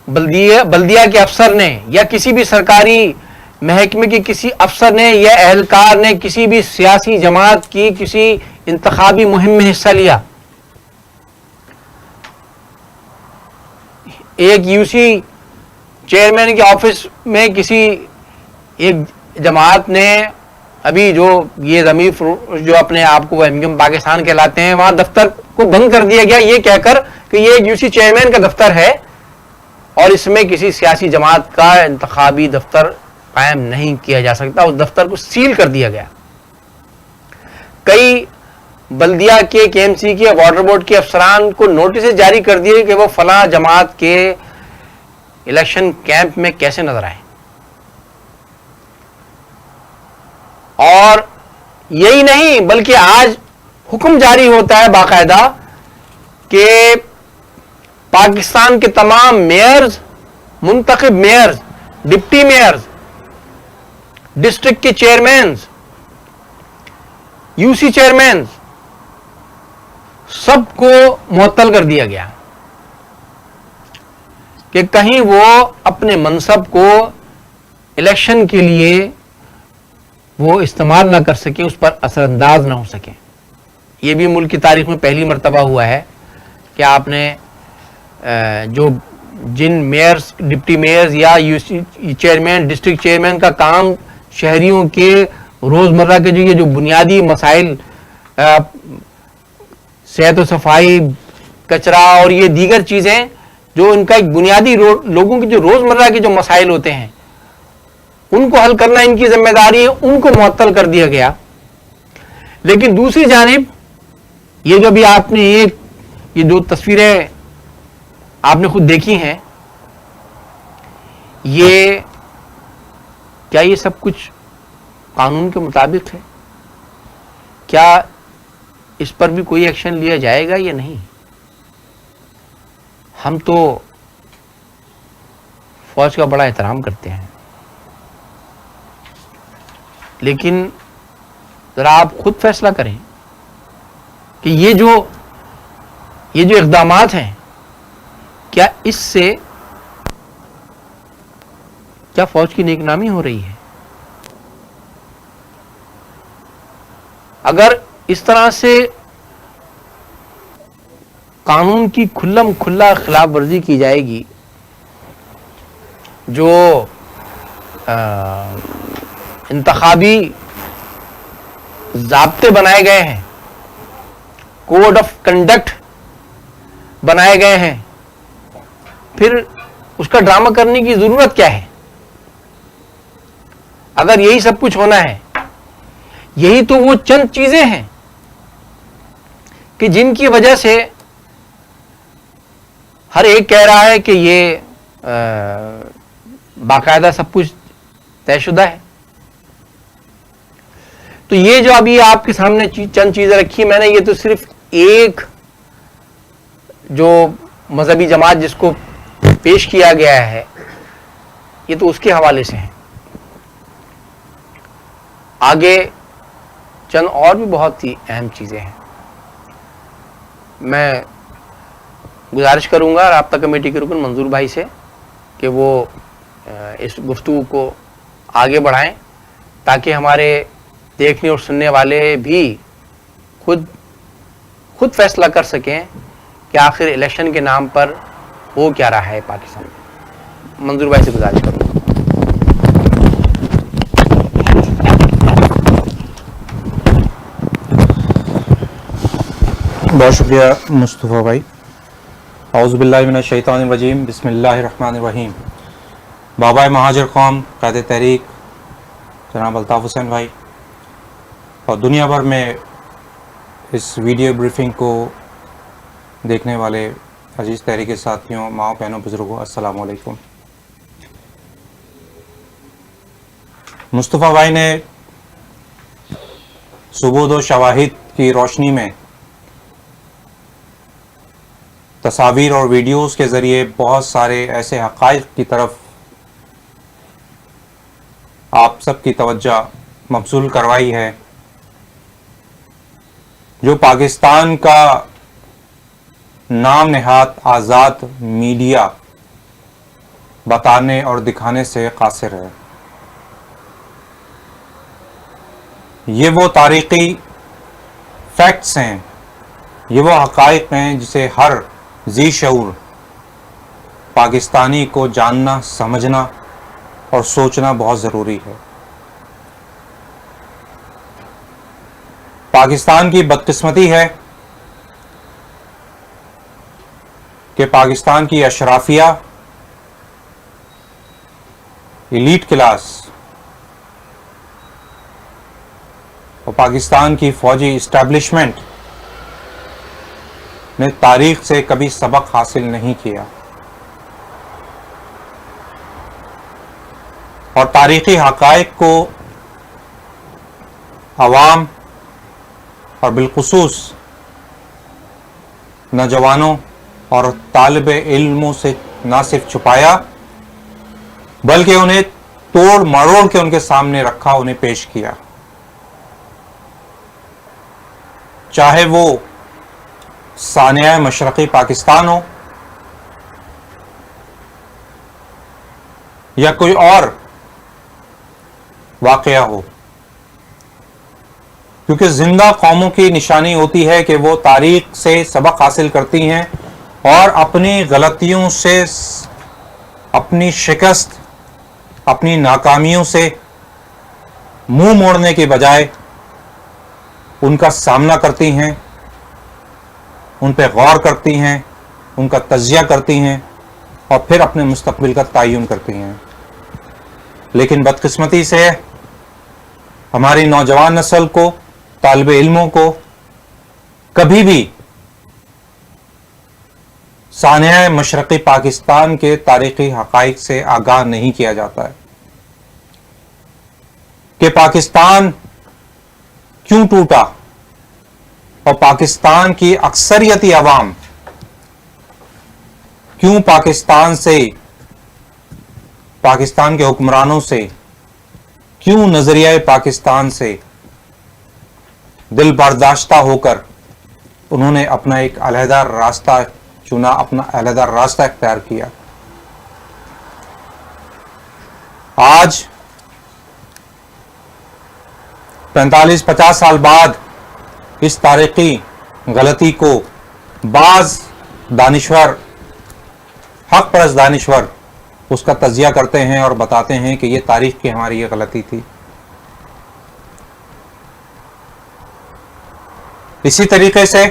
Speaker 2: بلدیہ کے افسر نے یا کسی بھی سرکاری محکمے کے کسی افسر نے یا اہلکار نے کسی بھی سیاسی جماعت کی کسی انتخابی مہم میں حصہ لیا، ایک یو سی چیئرمین کے آفس میں کسی ایک جماعت نے ابھی جو یہ ضمیر جو اپنے آپ کو ایم پاکستان کہلاتے ہیں وہاں دفتر کو بند کر دیا گیا یہ کہہ کر کہ یہ ایک یو سی چیئرمین کا دفتر ہے اور اس میں کسی سیاسی جماعت کا انتخابی دفتر قائم نہیں کیا جا سکتا. اس دفتر کو سیل کر دیا گیا. کئی بلدیہ کے کے ایم سی کے واٹر بورڈ کے افسران کو نوٹسز جاری کر دیے کہ وہ فلاں جماعت کے الیکشن کیمپ میں کیسے نظر آئے. اور یہی نہیں بلکہ آج حکم جاری ہوتا ہے باقاعدہ کہ پاکستان کے تمام میئرز، منتخب میئرز، ڈپٹی میئرز، ڈسٹرکٹ کے چیئرمینز، یو سی چیئرمینز سب کو معطل کر دیا گیا کہ کہیں وہ اپنے منصب کو الیکشن کے لیے وہ استعمال نہ کر سکیں، اس پر اثر انداز نہ ہو سکیں. یہ بھی ملک کی تاریخ میں پہلی مرتبہ ہوا ہے کہ آپ نے جو جن میئرز، ڈپٹی میئرز یا U C chairman, district chairman کا کام شہریوں کے روزمرہ کے جو بنیادی مسائل، صحت و صفائی، کچرا اور یہ دیگر چیزیں جو ان کا ایک بنیادی لوگوں کے جو روزمرہ کے جو مسائل ہوتے ہیں ان کو حل کرنا ان کی ذمہ داری ہے، ان کو معطل کر دیا گیا. لیکن دوسری جانب یہ جو بھی آپ نے یہ دو تصویریں آپ نے خود دیکھی ہیں، یہ کیا یہ سب کچھ قانون کے مطابق ہے؟ کیا اس پر بھی کوئی ایکشن لیا جائے گا یا نہیں؟ ہم تو فوج کا بڑا احترام کرتے ہیں، لیکن ذرا آپ خود فیصلہ کریں کہ یہ جو اقدامات ہیں کیا اس سے کیا فوج کی نیک نامی ہو رہی ہے؟ اگر اس طرح سے قانون کی کھلم کھلا خلاف ورزی کی جائے گی، جو انتخابی ضابطے بنائے گئے ہیں، کوڈ آف کنڈکٹ بنائے گئے ہیں، پھر اس کا ڈرامہ کرنے کی ضرورت کیا ہے؟ اگر یہی سب کچھ ہونا ہے، یہی تو وہ چند چیزیں ہیں کہ جن کی وجہ سے ہر ایک کہہ رہا ہے کہ یہ باقاعدہ سب کچھ طے شدہ ہے. تو یہ جو ابھی آپ کے سامنے چند چیزیں رکھی میں نے، یہ تو صرف ایک جو مذہبی جماعت جس کو پیش کیا گیا ہے یہ تو اس کے حوالے سے ہیں. آگے چند اور بھی بہت ہی اہم چیزیں ہیں. میں گزارش کروں گا رابطہ کمیٹی کے رکن منظور بھائی سے کہ وہ اس گفتگو کو آگے بڑھائیں تاکہ ہمارے دیکھنے اور سننے والے بھی خود فیصلہ کر سکیں کہ آخر الیکشن کے نام پر ہو کیا رہا ہے پاکستان میں. منظور بھائی سے گزارش کروں گا.
Speaker 5: بہت شکریہ مصطفیٰ بھائی. اعوذ باللہ من الشیطان الرجیم، بسم اللہ الرحمن الرحیم. بابا مہاجر قوم، قائد تحریک جناب الطاف حسین بھائی، اور دنیا بھر میں اس ویڈیو بریفنگ کو دیکھنے والے عزیز تحریک ساتھیوں، ماؤں بہنوں، بزرگوں، السلام علیکم. مصطفیٰ بھائی نے ثبوت و شواہد کی روشنی میں تصاویر اور ویڈیوز کے ذریعے بہت سارے ایسے حقائق کی طرف آپ سب کی توجہ مبذول کروائی ہے جو پاکستان کا نام نہاد آزاد میڈیا بتانے اور دکھانے سے قاصر ہے. یہ وہ تاریخی فیکٹس ہیں، یہ وہ حقائق ہیں جسے ہر ذی شعور پاکستانی کو جاننا، سمجھنا اور سوچنا بہت ضروری ہے. پاکستان کی بدقسمتی ہے کہ پاکستان کی اشرافیہ، ایلیٹ کلاس اور پاکستان کی فوجی اسٹیبلشمنٹ نے تاریخ سے کبھی سبق حاصل نہیں کیا اور تاریخی حقائق کو عوام اور بالخصوص نوجوانوں اور طالب علموں سے نہ صرف چھپایا بلکہ انہیں توڑ مروڑ کے ان کے سامنے رکھا، انہیں پیش کیا. چاہے وہ سانحہ مشرقی پاکستان ہو یا کوئی اور واقعہ ہو، کیونکہ زندہ قوموں کی نشانی ہوتی ہے کہ وہ تاریخ سے سبق حاصل کرتی ہیں اور اپنی غلطیوں سے، اپنی شکست، اپنی ناکامیوں سے منہ موڑنے کے بجائے ان کا سامنا کرتی ہیں، ان پہ غور کرتی ہیں، ان کا تجزیہ کرتی ہیں اور پھر اپنے مستقبل کا تعین کرتی ہیں. لیکن بدقسمتی سے ہماری نوجوان نسل کو، طالب علموں کو کبھی بھی سانحہ مشرقی پاکستان کے تاریخی حقائق سے آگاہ نہیں کیا جاتا ہے کہ پاکستان کیوں ٹوٹا اور پاکستان کی اکثریتی عوام کیوں پاکستان سے، پاکستان کے حکمرانوں سے، کیوں نظریہ پاکستان سے دل برداشتہ ہو کر انہوں نے اپنا ایک علیحدہ راستہ چنا، اپنا علیحدہ راستہ اختیار کیا. آج 45-50 سال بعد اس تاریخی غلطی کو بعض دانشور، حق پرست دانشور اس کا تجزیہ کرتے ہیں اور بتاتے ہیں کہ یہ تاریخ کی ہماری یہ غلطی تھی. اسی طریقے سے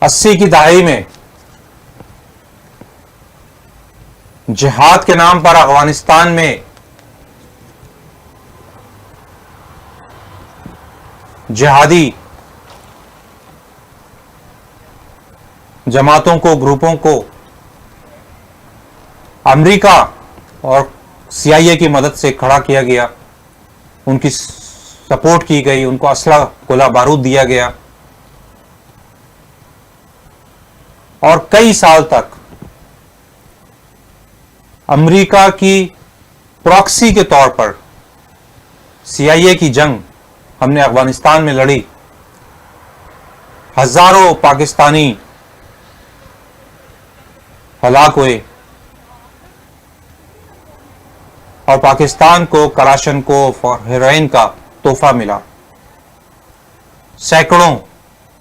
Speaker 5: 80 کی دہائی میں جہاد کے نام پر افغانستان میں جہادی جماعتوں کو، گروپوں کو امریکہ اور CIA کی مدد سے کھڑا کیا گیا، ان کی سپورٹ کی گئی، ان کو اسلحہ گولہ بارود دیا گیا اور کئی سال تک امریکہ کی پراکسی کے طور پر CIA کی جنگ ہم نے افغانستان میں لڑی. ہزاروں پاکستانی ہلاک ہوئے اور پاکستان کو کلاشنکوف اور ہیروئن کا تحفہ ملا. سینکڑوں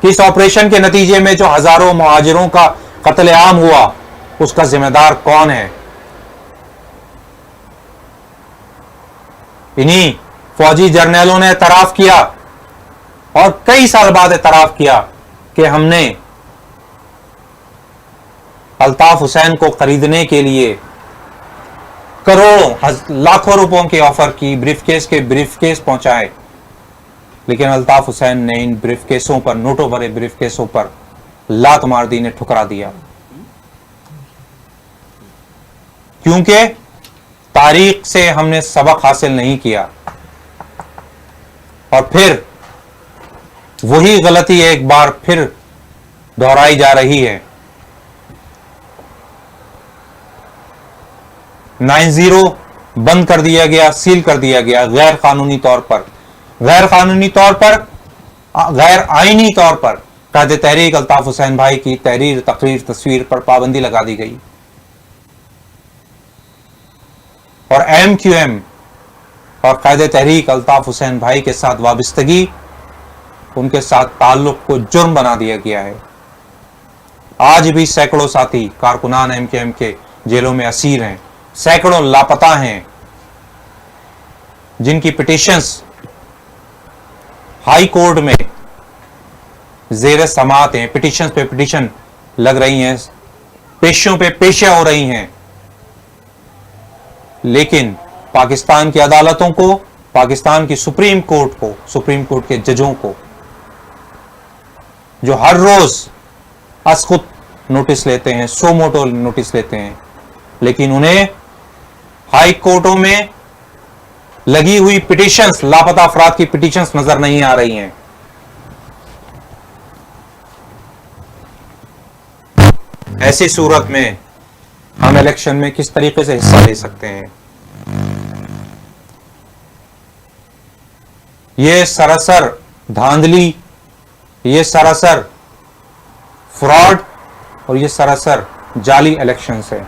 Speaker 5: کہ اس آپریشن کے نتیجے میں جو ہزاروں مہاجروں کا قتل عام ہوا اس کا ذمہ دار کون ہے؟ انہی فوجی جرنیلوں نے اعتراف کیا اور کئی سال بعد اعتراف کیا کہ ہم نے الطاف حسین کو خریدنے کے لیے کروڑوں لاکھوں روپوں کی آفر کی، بریف کیس پہنچائے، لیکن الطاف حسین نے ان بریف کیسوں پر، نوٹوں بھرے بریف کیسوں پر لات مار دی، نے ٹھکرا دیا، کیونکہ تاریخ سے ہم نے سبق حاصل نہیں کیا۔ اور پھر وہی غلطی ایک بار پھر دہرائی جا رہی ہے۔ 9-0 بند کر دیا گیا، سیل کر دیا گیا غیر قانونی طور پر، غیر آئینی طور پر قائد تحریک الطاف حسین بھائی کی تحریر، تقریر، تصویر پر پابندی لگا دی گئی، اور MQM اور قائد تحریک الطاف حسین بھائی کے ساتھ وابستگی، ان کے ساتھ تعلق کو جرم بنا دیا گیا ہے۔ آج بھی سینکڑوں ساتھی کارکنان MQM کے جیلوں میں اسیر ہیں، سینکڑوں لاپتہ ہیں، جن کی پٹیشنز ہائی کورٹ میں زیر سماعت ہیں، پٹیشن پہ پٹیشن لگ رہی ہیں، پیشیوں پہ پیشیاں ہو رہی ہیں، لیکن پاکستان کی عدالتوں کو، پاکستان کی سپریم کورٹ کو، سپریم کورٹ کے ججوں کو، جو ہر روز از خود نوٹس لیتے ہیں، سو موٹو نوٹس لیتے ہیں، لیکن انہیں ہائی کورٹوں میں لگی ہوئی پٹیشنز، لاپتہ افراد کی پٹیشنز نظر نہیں آ رہی ہیں۔ ایسی صورت میں ہم الیکشن میں کس طریقے سے حصہ لے سکتے ہیں؟ یہ سراسر دھاندلی، یہ سراسر فراڈ اور یہ سراسر جعلی الیکشنز ہیں۔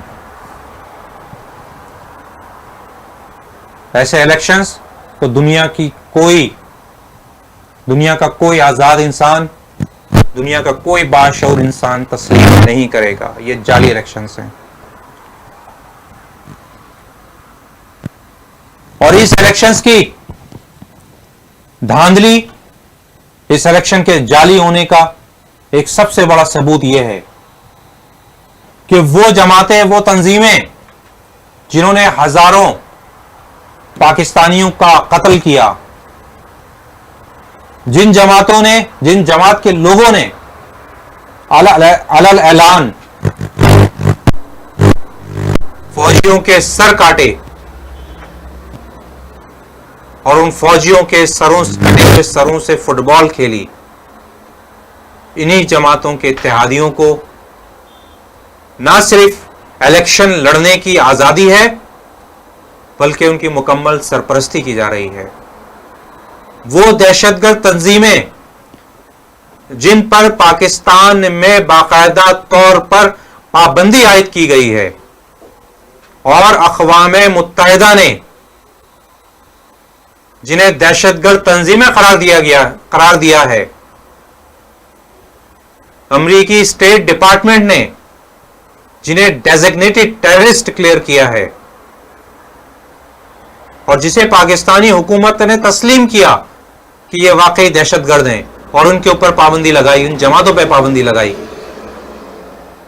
Speaker 5: ایسے الیکشنز کو دنیا کا کوئی آزاد انسان، دنیا کا کوئی باشعور انسان تسلیم نہیں کرے گا۔ یہ جعلی الیکشنز ہیں، اور اس الیکشنز کی دھاندلی، اس الیکشن کے جعلی ہونے کا ایک سب سے بڑا ثبوت یہ ہے کہ وہ جماعتیں، وہ تنظیمیں جنہوں نے ہزاروں پاکستانیوں کا قتل کیا، جن جماعت کے لوگوں نے علل اعلان فوجیوں کے سر کاٹے اور ان فوجیوں کے کٹے ہوئے سروں سے فٹ بال کھیلی، انہی جماعتوں کے اتحادیوں کو نہ صرف الیکشن لڑنے کی آزادی ہے بلکہ ان کی مکمل سرپرستی کی جا رہی ہے۔ وہ دہشت گرد تنظیمیں جن پر پاکستان میں باقاعدہ طور پر پابندی عائد کی گئی ہے اور اقوام متحدہ نے جنہیں دہشت گرد تنظیمیں قرار دیا ہے، امریکی اسٹیٹ ڈپارٹمنٹ نے جنہیں ڈیزگنیٹڈ ٹیررسٹ ڈکلیئر کیا ہے، اور جسے پاکستانی حکومت نے تسلیم کیا کہ یہ واقعی دہشت گرد ہیں، اور ان کے اوپر پابندی لگائی، ان جماعتوں پہ پابندی لگائی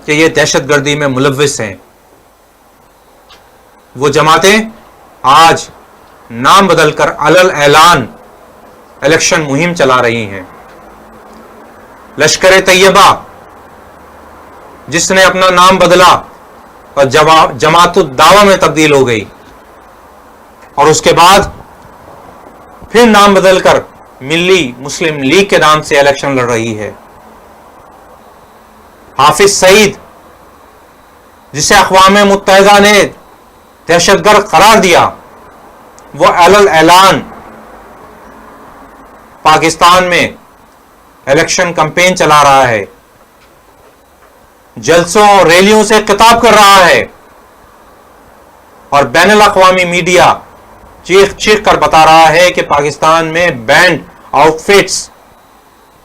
Speaker 5: کہ یہ دہشت گردی میں ملوث ہیں، وہ جماعتیں آج نام بدل کر علل اعلان الیکشن مہم چلا رہی ہیں۔ لشکر طیبہ جس نے اپنا نام بدلا اور جماعت الدعوہ میں تبدیل ہو گئی، اور اس کے بعد پھر نام بدل کر ملی مسلم لیگ کے نام سے الیکشن لڑ رہی ہے۔ حافظ سعید جسے اقوام متحدہ نے دہشت گرد قرار دیا، وہ علل اعلان پاکستان میں الیکشن کمپین چلا رہا ہے، جلسوں اور ریلیوں سے خطاب کر رہا ہے، اور بین الاقوامی میڈیا چیخ چیخ کر بتا رہا ہے کہ پاکستان میں banned outfits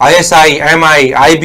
Speaker 5: ISI, MI, IB,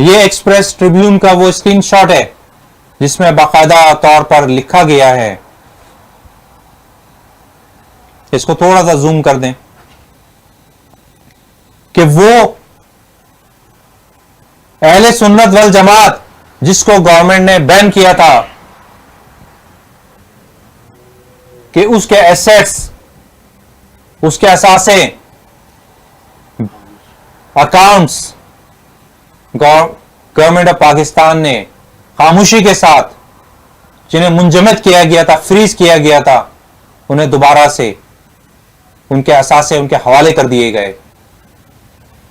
Speaker 5: یہ ایکسپریس ٹریبیون کا وہ اسکرین شاٹ ہے جس میں باقاعدہ طور پر لکھا گیا ہے، اس کو تھوڑا سا زوم کر دیں، کہ وہ اہل سنت والجماعت جس کو گورنمنٹ نے بین کیا تھا کہ اس کے ایسیٹس، اس کے اثاثے، اکاؤنٹس گورنمنٹ آف پاکستان نے خاموشی کے ساتھ جنہیں منجمد کیا گیا تھا، فریز کیا گیا تھا، انہیں دوبارہ سے ان کے اثاثے ان کے حوالے کر دیے گئے،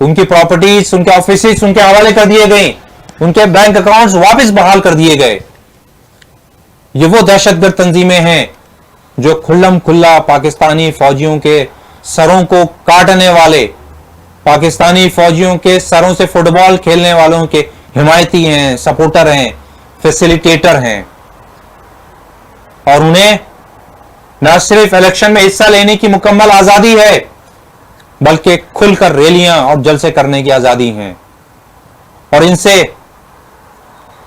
Speaker 5: ان کی پراپرٹیز، ان کے آفیسز ان کے حوالے کر دیے گئے، ان کے بینک اکاؤنٹس واپس بحال کر دیے گئے۔ یہ وہ دہشت گرد تنظیمیں ہیں جو کھلم کھلا پاکستانی فوجیوں کے سروں کو کاٹنے والے، پاکستانی فوجیوں کے سروں سے فٹ بال کھیلنے والوں کے حمایتی ہیں، سپورٹر ہیں، فیسیلیٹیٹر ہیں، اور انہیں نہ صرف الیکشن میں حصہ لینے کی مکمل آزادی ہے بلکہ کھل کر ریلیاں اور جلسے کرنے کی آزادی ہے۔ اور ان سے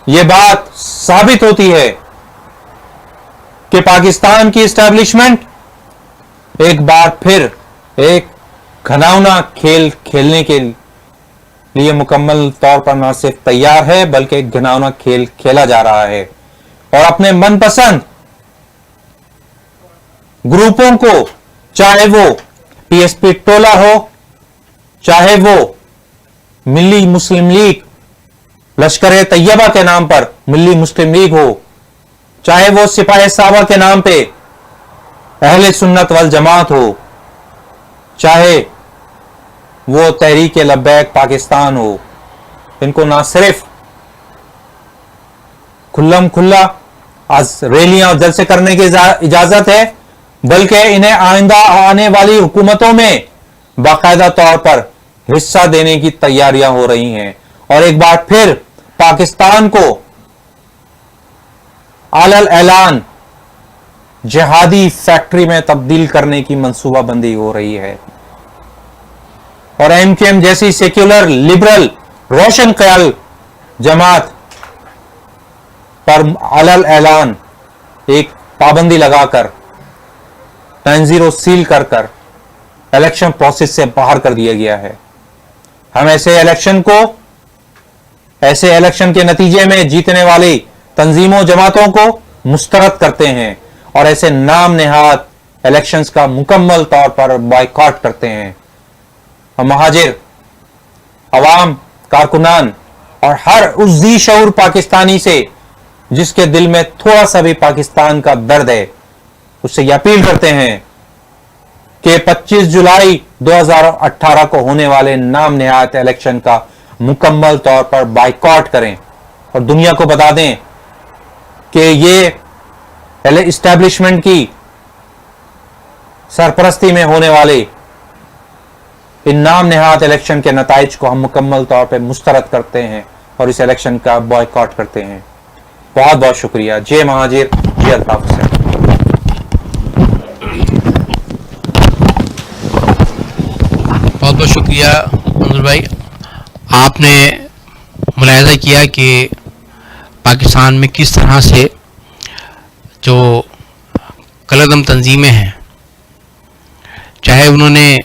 Speaker 5: یہ بات ثابت ہوتی ہے کہ پاکستان کی اسٹیبلشمنٹ ایک بار پھر ایک گھناؤنا کھیل کھیلنے کے لیے مکمل طور پر نہ صرف تیار ہے بلکہ ایک گھناؤنا کھیل کھیلا جا رہا ہے، اور اپنے من پسند گروپوں کو، چاہے وہ پی ایس پی ٹولہ ہو، چاہے وہ ملی مسلم لیگ لشکر طیبہ کے نام پر ملی مسلم لیگ ہو، چاہے وہ سپاہ صحابہ کے نام پہ اہل سنت والجماعت ہو، چاہے وہ تحریک لبیک پاکستان ہو، ان کو نہ صرف کھلم کھلا ریلیاں اور جلسے کرنے کی اجازت ہے بلکہ انہیں آئندہ آنے والی حکومتوں میں باقاعدہ طور پر حصہ دینے کی تیاریاں ہو رہی ہیں، اور ایک بار پھر پاکستان کو علل اعلان جہادی فیکٹری میں تبدیل کرنے کی منصوبہ بندی ہو رہی ہے، اور ایم کیو ایم جیسی سیکولر لبرل روشن خیال جماعت پر علل اعلان ایک پابندی لگا کر 9-0 سیل کر کر الیکشن پروسیس سے باہر کر دیا گیا ہے۔ ہم ایسے الیکشن کے نتیجے میں جیتنے والی تنظیموں جماعتوں کو مسترد کرتے ہیں اور ایسے نام نہاد الیکشنز کا مکمل طور پر بائیکاٹ کرتے ہیں۔ اور مہاجر، عوام، کارکنان اور ہر اس ذی شعور پاکستانی سے جس کے دل میں تھوڑا سا بھی پاکستان کا درد ہے، اس سے یہ اپیل کرتے ہیں کہ 25 جولائی 2018 کو ہونے والے نام نہاد الیکشن کا مکمل طور پر بائیکاٹ کریں اور دنیا کو بتا دیں کہ یہ اسٹیبلشمنٹ کی سرپرستی میں ہونے والے ان نام نہاد الیکشن کے نتائج کو ہم مکمل طور پہ مسترد کرتے ہیں اور اس الیکشن کا بائیکاٹ کرتے ہیں۔ بہت بہت شکریہ۔ جے مہاجر، جے الطاف حسین۔
Speaker 2: بہت بہت شکریہ منظور بھائی۔ آپ نے ملاحظہ کیا کہ پاکستان میں کس طرح سے جو کالعدم تنظیمیں ہیں، چاہے انہوں نے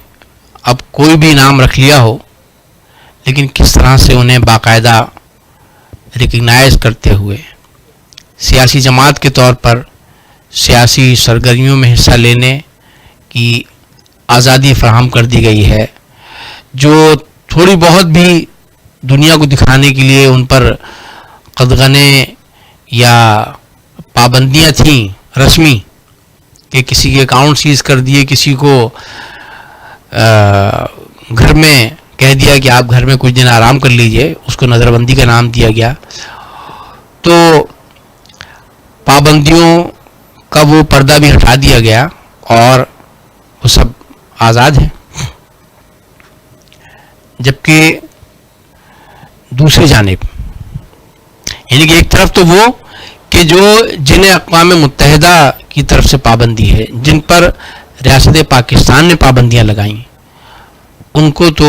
Speaker 2: اب کوئی بھی نام رکھ لیا ہو، لیکن کس طرح سے انہیں باقاعدہ ریکگنائز کرتے ہوئے سیاسی جماعت کے طور پر سیاسی سرگرمیوں میں حصہ لینے کی آزادی فراہم کر دی گئی ہے۔ جو تھوڑی بہت بھی دنیا کو دکھانے کے لیے ان پر قدغنے یا پابندیاں تھیں رسمی، کہ کسی کے اکاؤنٹ سیز کر دیے، کسی کو گھر میں کہہ دیا کہ آپ گھر میں کچھ دن آرام کر لیجئے، اس کو نظر بندی کا نام دیا گیا، تو پابندیوں کا وہ پردہ بھی ہٹا دیا گیا اور وہ سب آزاد ہیں۔ جبکہ دوسری جانب یعنی کہ ایک طرف تو وہ کہ جنہیں اقوام متحدہ کی طرف سے پابندی ہے، جن پر ریاست پاکستان نے پابندیاں لگائیں، ان کو تو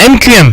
Speaker 2: MQM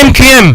Speaker 2: MQM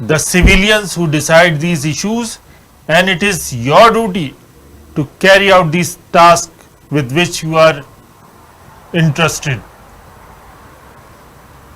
Speaker 6: the civilians who decide these issues, and it is your duty to carry out these tasks with which you are interested.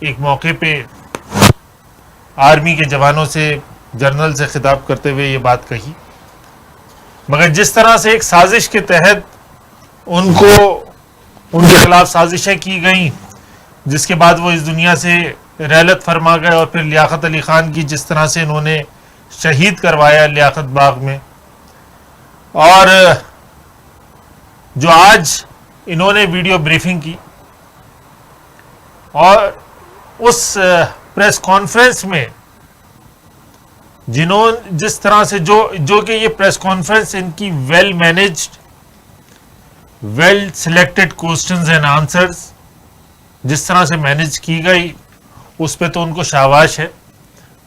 Speaker 6: ایک موقع پہ آرمی کے جوانوں سے، جنرل سے خطاب کرتے ہوئے یہ بات کہی، مگر جس طرح سے ایک سازش کے تحت ان کے خلاف سازشیں کی گئیں، جس کے بعد وہ اس دنیا سے رحلت فرما گئے، اور پھر لیاقت علی خان کی جس طرح سے انہوں نے شہید کروایا لیاقت باغ میں، اور جو آج انہوں نے ویڈیو بریفنگ کی، اور اس پریس کانفرنس میں جس طرح سے جو کہ یہ پریس کانفرنس ان کی well managed, well selected questions and answers جس طرح سے مینج کی گئی، اس پہ تو ان کو شاباش ہے،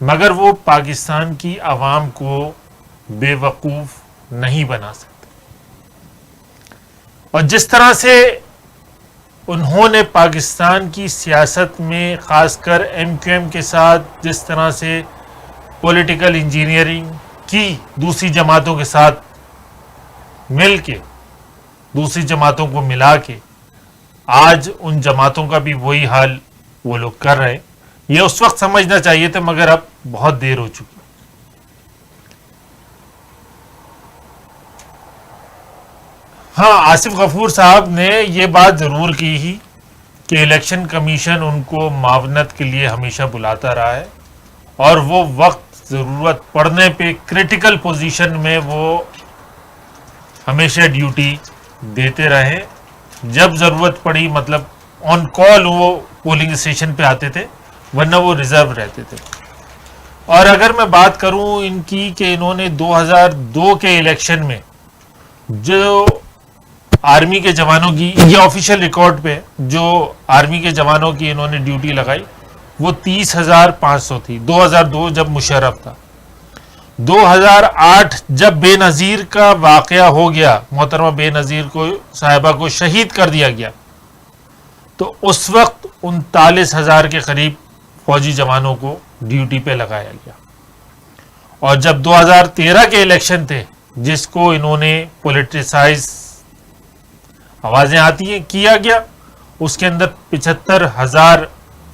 Speaker 6: مگر وہ پاکستان کی عوام کو بے وقوف نہیں بنا سکتے۔ اور جس طرح سے انہوں نے پاکستان کی سیاست میں خاص کر ایم کیو ایم کے ساتھ جس طرح سے پولیٹیکل انجینئرنگ کی، دوسری جماعتوں کے ساتھ مل کے، دوسری جماعتوں کو ملا کے، آج ان جماعتوں کا بھی وہی حال وہ لوگ کر رہے ہیں۔ یہ اس وقت سمجھنا چاہیے تھا، مگر اب بہت دیر ہو چکی۔ ہاں، آصف غفور صاحب نے یہ بات ضرور کی ہی کہ الیکشن کمیشن ان کو معاونت کے لیے ہمیشہ بلاتا رہا ہے، اور وہ وقت ضرورت پڑنے پہ کرٹیکل پوزیشن میں وہ ہمیشہ ڈیوٹی دیتے رہے۔ جب ضرورت پڑی، مطلب آن کال وہ پولنگ اسٹیشن پہ آتے تھے، ورنہ وہ ریزرو رہتے تھے۔ اور اگر میں بات کروں ان کی کہ انہوں نے 2002 کے الیکشن میں جو آرمی کے جوانوں کی، یہ آفیشیل ریکارڈ پہ جو آرمی کے جوانوں کی انہوں نے ڈیوٹی لگائی، وہ 30,500 تھی 2002 جب مشرف تھا۔ 2008 جب بے نظیر کا واقعہ ہو گیا، محترمہ بے نظیر کو صاحبہ کو شہید کر دیا گیا، تو اس وقت 39,000 کے قریب فوجی جوانوں کو ڈیوٹی پہ لگایا گیا۔ اور جب 2013 کے الیکشن تھے، جس کو انہوں نے پولیٹیسائز آوازیں آتی ہیں کیا گیا، اس کے اندر 75,000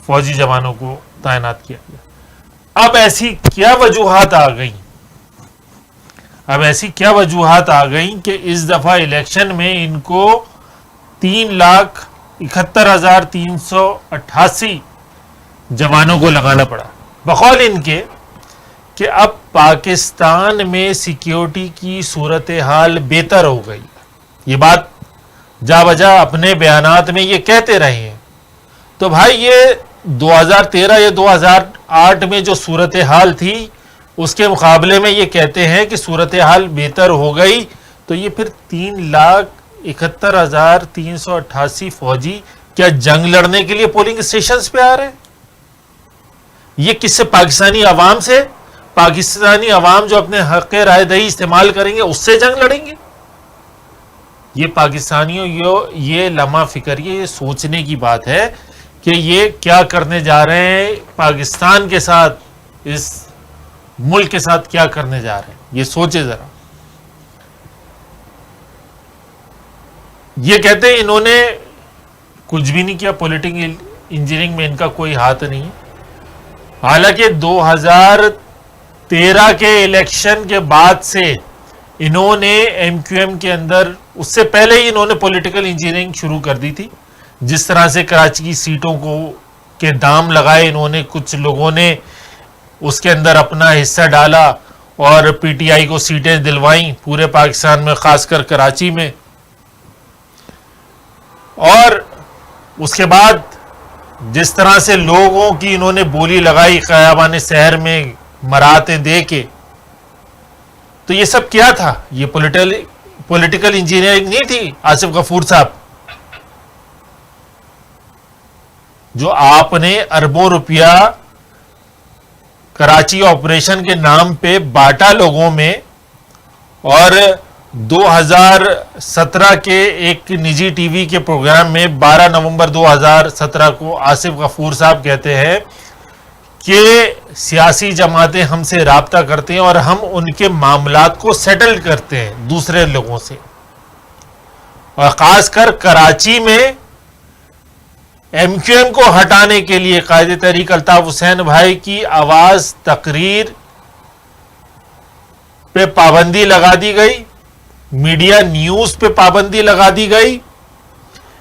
Speaker 6: فوجی جوانوں کو تعینات کیا گیا۔ اب ایسی کیا وجوہات آ گئیں کہ اس دفعہ الیکشن میں ان کو 3,71,388 جوانوں کو لگانا پڑا، بقول ان کے کہ اب پاکستان میں سیکیورٹی کی صورتحال بہتر ہو گئی۔ یہ بات جا بجا اپنے بیانات میں یہ کہتے رہے ہیں۔ تو بھائی، یہ 2013 یا 2008 میں جو صورتحال تھی، اس کے مقابلے میں یہ کہتے ہیں کہ صورتحال بہتر ہو گئی، تو یہ پھر 3,71,388 فوجی کیا جنگ لڑنے کے لیے پولنگ اسٹیشنز پہ آ رہے ہیں؟ یہ کس سے؟ پاکستانی عوام سے؟ پاکستانی عوام جو اپنے حق رائے دہی استعمال کریں گے، اس سے جنگ لڑیں گے؟ یہ پاکستانیوں یہ لمحہ فکر، یہ سوچنے کی بات ہے کہ یہ کیا کرنے جا رہے ہیں پاکستان کے ساتھ، اس ملک کے ساتھ کیا کرنے جا رہے ہیں، یہ سوچے ذرا۔ یہ کہتے ہیں انہوں نے کچھ بھی نہیں کیا، پولیٹیکل انجینئرنگ میں ان کا کوئی ہاتھ نہیں ہے۔ حالانکہ 2013 کے الیکشن کے بعد سے انہوں نے ایم کیو ایم کے اندر، اس سے پہلے ہی انہوں نے پولیٹیکل انجینئرنگ شروع کر دی تھی۔ جس طرح سے کراچی کی سیٹوں کے دام لگائے انہوں نے، کچھ لوگوں نے اس کے اندر اپنا حصہ ڈالا اور پی ٹی آئی کو سیٹیں دلوائیں پورے پاکستان میں، خاص کر کراچی میں۔ اور اس کے بعد جس طرح سے لوگوں کی انہوں نے بولی لگائی خیابان شہر میں مراتیں دے کے، تو یہ سب کیا تھا؟ یہ پولیٹیکل انجینئرنگ نہیں تھی آصف غفور صاحب؟ جو آپ نے اربوں روپیہ کراچی آپریشن کے نام پہ بانٹا لوگوں میں، اور 2017 کے ایک نجی ٹی وی کے پروگرام میں 12 نومبر 2017 کو آصف غفور صاحب کہتے ہیں کہ سیاسی جماعتیں ہم سے رابطہ کرتے ہیں اور ہم ان کے معاملات کو سیٹل کرتے ہیں دوسرے لوگوں سے، اور خاص کر کراچی میں MQM کو ہٹانے کے لیے قائد تحریک الطاف حسین بھائی کی آواز تقریر پہ پابندی لگا دی گئی, میڈیا نیوز پہ پابندی لگا دی گئی,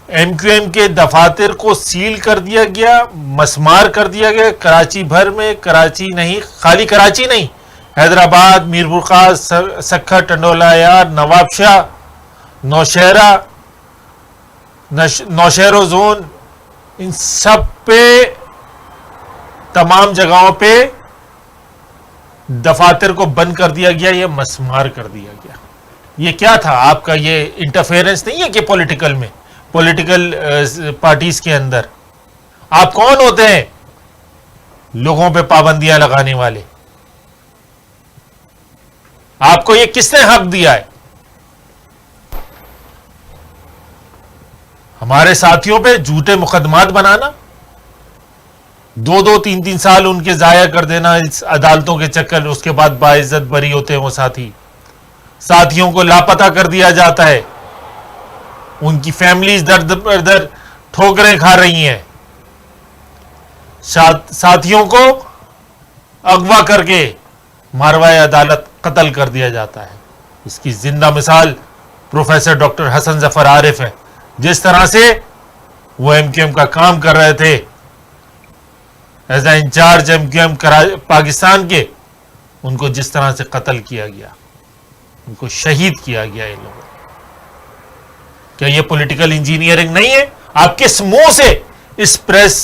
Speaker 6: MQM کے دفاتر کو سیل کر دیا گیا, مسمار کر دیا گیا کراچی بھر میں. کراچی نہیں, خالی کراچی نہیں, حیدرآباد, میر برخاست, سکھا, ٹنڈولا یار, نواب شاہ, نوشہرہ, نوشہرو زون, ان سب پہ, تمام جگہوں پہ دفاتر کو بند کر دیا گیا, یہ مسمار کر دیا گیا. یہ کیا تھا آپ کا؟ یہ انٹرفیئرنس نہیں ہے کہ پولیٹیکل میں, پولیٹیکل پارٹیز کے اندر آپ کون ہوتے ہیں لوگوں پہ پابندیاں لگانے والے؟ آپ کو یہ کس نے حق دیا ہے؟ ہمارے ساتھیوں پہ جھوٹے مقدمات بنانا, 2-2, 3-3 سال ان کے ضائع کر دینا اس عدالتوں کے چکر, اس کے بعد باعزت بری ہوتے ہیں وہ ساتھیوں کو لاپتہ کر دیا جاتا ہے, ان کی فیملیز در در ٹھوکریں کھا رہی ہیں, ساتھیوں کو اغوا کر کے ماروائے عدالت قتل کر دیا جاتا ہے. اس کی زندہ مثال پروفیسر ڈاکٹر حسن ظفر عارف ہے. جس طرح سے وہ MQM کا کام کر رہے تھے as a incharge MQM Pakistan کے, ان کو جس طرح سے قتل کیا گیا, ان کو شہید کیا گیا ان لوگوں. کیا یہ پولیٹیکل انجینئرنگ نہیں ہے؟ آپ کس منہ سے اس پریس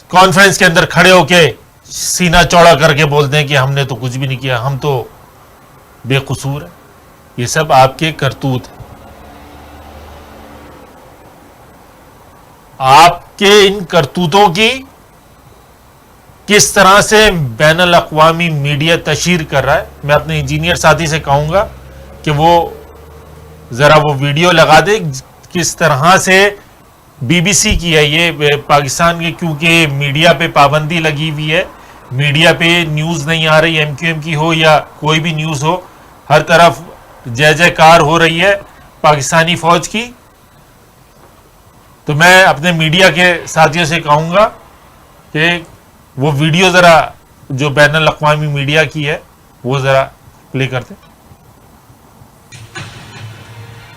Speaker 6: کانفرنس کے اندر کھڑے ہو کے سینہ چوڑا کر کے بولتے ہیں کہ ہم نے تو کچھ بھی نہیں کیا, ہم تو بے قصور ہیں؟ یہ سب آپ کے کرتوت ہیں. آپ کے ان کرتوتوں کی کس طرح سے بین الاقوامی میڈیا تشہیر کر رہا ہے. میں اپنے انجینئر ساتھی سے کہوں گا کہ وہ ذرا وہ ویڈیو لگا دے کس طرح سے BBC کی ہے یہ پاکستان کے, کیونکہ میڈیا پہ پابندی لگی ہوئی ہے, میڈیا پہ نیوز نہیں آ رہی, MQM کی ہو یا کوئی بھی نیوز ہو, ہر طرف جے جے کار ہو رہی ہے پاکستانی فوج کی. تو میں اپنے میڈیا کے ساتھیوں سے کہوں گا کہ وہ ویڈیو ذرا جو بین الاقوامی میڈیا کی ہے وہ ذرا پلے کرتے.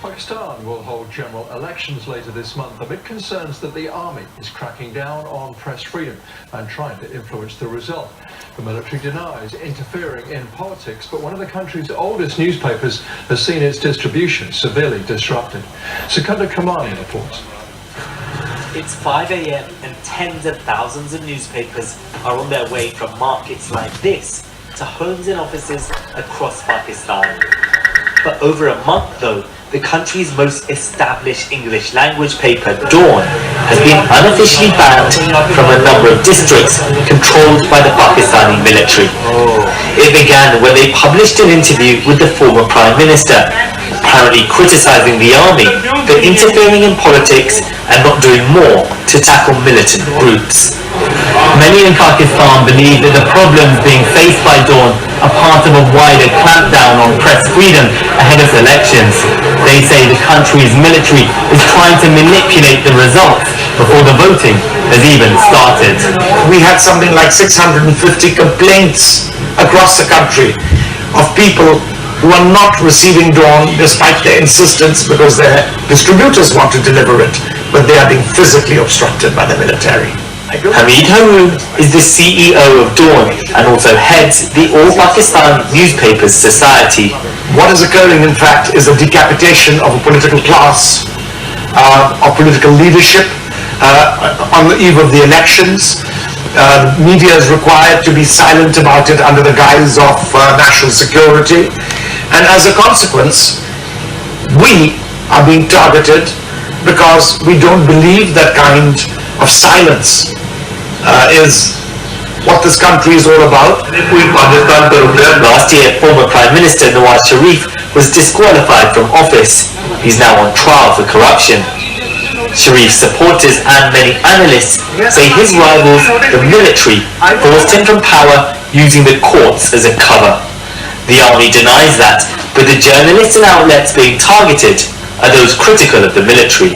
Speaker 7: Pakistan will hold general elections later this month amid concerns that the army is cracking down on press freedom and trying to influence the result. The military denies interfering in politics, but one of the country's oldest newspapers has seen its distribution severely disrupted. Secunda Kamani reports.
Speaker 8: It's 5 a.m. and tens of thousands of newspapers are on their way from markets like this to homes and offices across Pakistan. For over a month though, the country's most established English language paper, Dawn, has been unofficially banned from a number of districts controlled by the Pakistani military. It began when they published an interview with the former Prime Minister, apparently criticizing the army for interfering in politics and not doing more to tackle militant groups. Many in Pakistan believe that the problems being faced by Dawn are part of a wider clampdown on press freedom ahead of elections. They say the country's military is trying to manipulate the results before the voting has even started.
Speaker 9: We had something like 650 complaints across the country of people who are not receiving Dawn despite their insistence because their distributors want to deliver it, but they are being physically obstructed by the military.
Speaker 8: Hamid Haroon is the CEO of Dawn and also heads the All Pakistan Newspapers Society.
Speaker 9: What is occurring, in fact, is a decapitation of a political class, of political leadership on the eve of the elections. Media is required to be silent about it under the guise of national security. And as a consequence, we are being targeted because we don't believe that kind of silence is what this country is all about.
Speaker 8: Last year, former Prime Minister Nawaz Sharif was disqualified from office. He's now on trial for corruption. Sharif's supporters and many analysts say his rivals, the military, forced him from power using the courts as a cover. The army denies that, but the journalists and outlets being targeted are those critical of the military.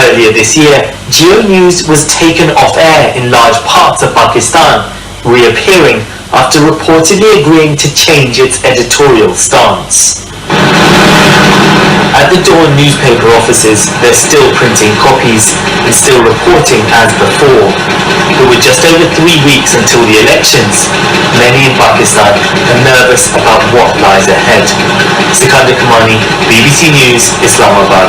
Speaker 8: Earlier this year, Geo News was taken off air in large parts of Pakistan, reappearing after reportedly agreeing to change its editorial stance. At the Dawn newspaper offices, they're still printing copies and still reporting as before. But with just over 3 weeks until the elections, many in Pakistan are nervous about what lies ahead. Sikandar Kamani, BBC News, Islamabad.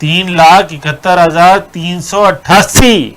Speaker 6: 3,71,388.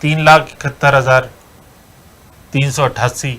Speaker 6: 3,71,388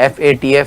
Speaker 2: FATF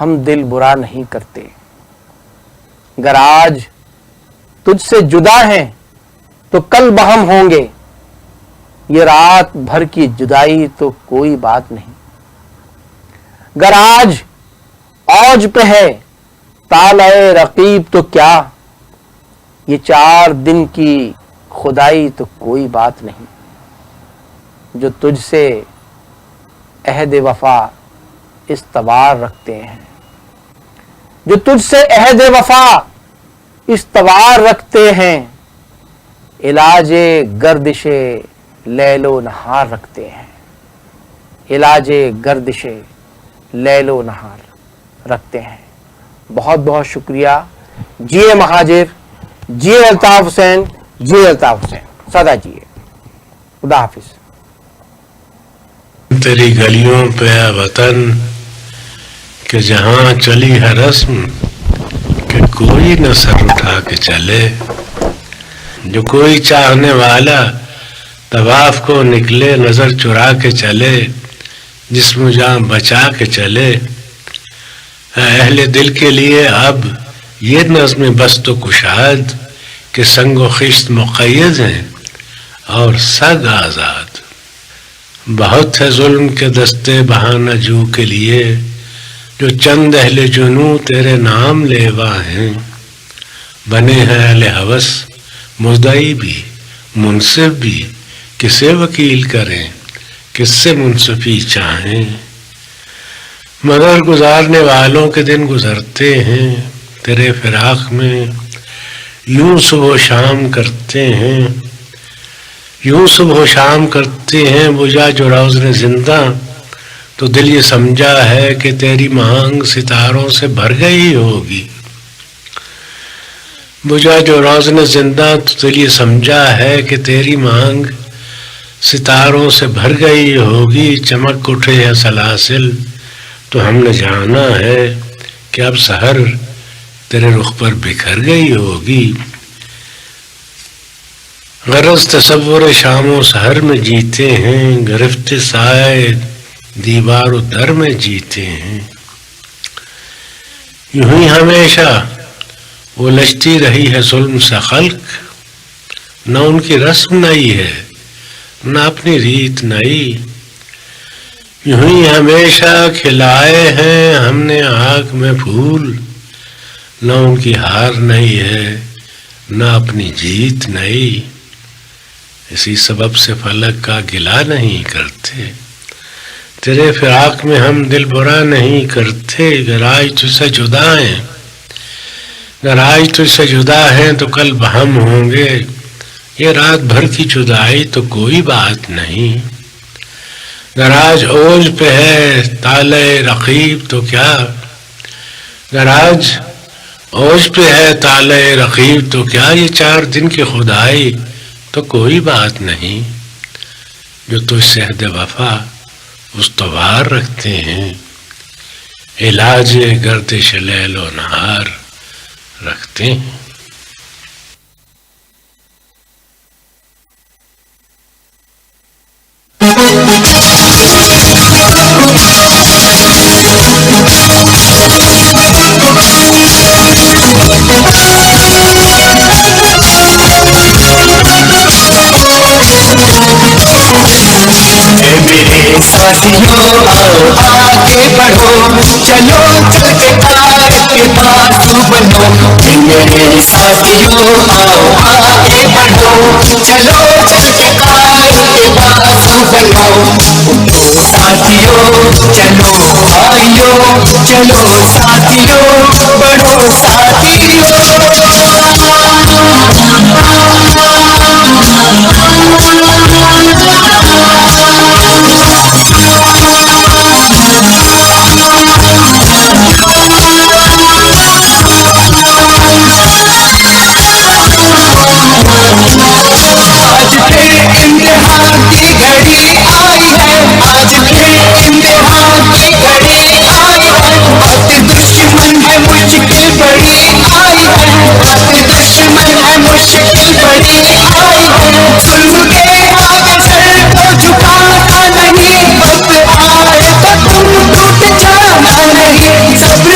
Speaker 2: ہم دل برا نہیں کرتے. گر آج تجھ سے جدا ہیں تو کل بہم ہوں گے. یہ رات بھر کی جدائی تو کوئی بات نہیں. گر آج اوج پہ ہے طالع رقیب تو کیا, یہ 4 دن کی خدائی تو کوئی بات نہیں. جو تجھ سے عہد وفا استوار رکھتے ہیں, جو تجھ سے عہد وفا استوار رکھتے ہیں, علاج گردش لیل و نہار رکھتے ہیں. علاج گردش لیل و نہار رکھتے ہیں. بہت بہت شکریہ. جیے مہاجر, جیے الطاف حسین, جیے الطاف حسین, سدا جیے. خدا حافظ.
Speaker 10: تیری گلیوں پہ اے وطن کہ جہاں چلی ہے رسم کہ کوئی نہ سر اٹھا کے چلے. جو کوئی چاہنے والا طواف کو نکلے نظر چرا کے چلے, جسم جاں بچا کے چلے. اہل دل کے لیے اب یہ نظم بست و کشاد کہ سنگ و خشت مقید ہیں اور سگ آزاد. بہت ہے ظلم کے دستے بہانہ جو کے لیے, جو چند اہل جنوں تیرے نام لیوا ہیں. بنے ہیں اہل ہوس مدعی بھی منصف بھی, کسے وکیل کریں کس سے منصفی چاہیں. مگر گزارنے والوں کے دن گزرتے ہیں تیرے فراق میں, یوں صبح و شام کرتے ہیں, یوں صبح و شام کرتے ہیں. بجھا جو روزن زندہ تو دل یہ سمجھا ہے کہ تیری مانگ ستاروں سے بھر گئی ہوگی. بجھا جو روزن زندہ تو دل یہ سمجھا ہے کہ تیری مانگ ستاروں سے بھر گئی ہوگی. چمک اٹھے ہیں سلاسل تو ہم نے جانا ہے کہ اب سحر تیرے رخ پر بکھر گئی ہوگی. غرض تصور شام و سحر میں جیتے ہیں, گرفت سائے دیوار و در میں جیتے ہیں. یوں ہی ہمیشہ الجھتی رہی ہے ظلم سے خلق, نہ ان کی رسم نئی ہے نہ اپنی ریت نئی. یوں ہی ہمیشہ کھلائے ہیں ہم نے آگ میں پھول, نہ ان کی ہار نئی ہے نہ اپنی جیت نئی. اسی سبب سے فلک کا گلہ نہیں کرتے, تیرے فراق میں ہم دل برا نہیں کرتے. گر آج تجھ سے جدا ہیں, گر آج تجھ سے جدا ہیں تو کل بہم ہوں گے. یہ رات بھر کی جدائی تو کوئی بات نہیں. گر آج اوج پہ ہے طالع رقیب تو کیا, گر آج اوج پہ ہے طالع رقیب تو کیا, یہ 4 دن کی خدائی تو کوئی بات نہیں. جو تجھ سے عہد وفا استوار رکھتے ہیں, علاج گردش لیل و نہار رکھتے ہیں.
Speaker 1: میرے ساتھیوں آؤ آگے بڑھو, چلو چل کے تار کے بازو بنو. میرے ساتھیوں آؤ آگے بڑھو, چلو چل کے تار کے بازو بنو. اٹھو ساتھیوں چلو بھائیوں, چلو ساتھیوں بڑھو ساتھیوں. صبر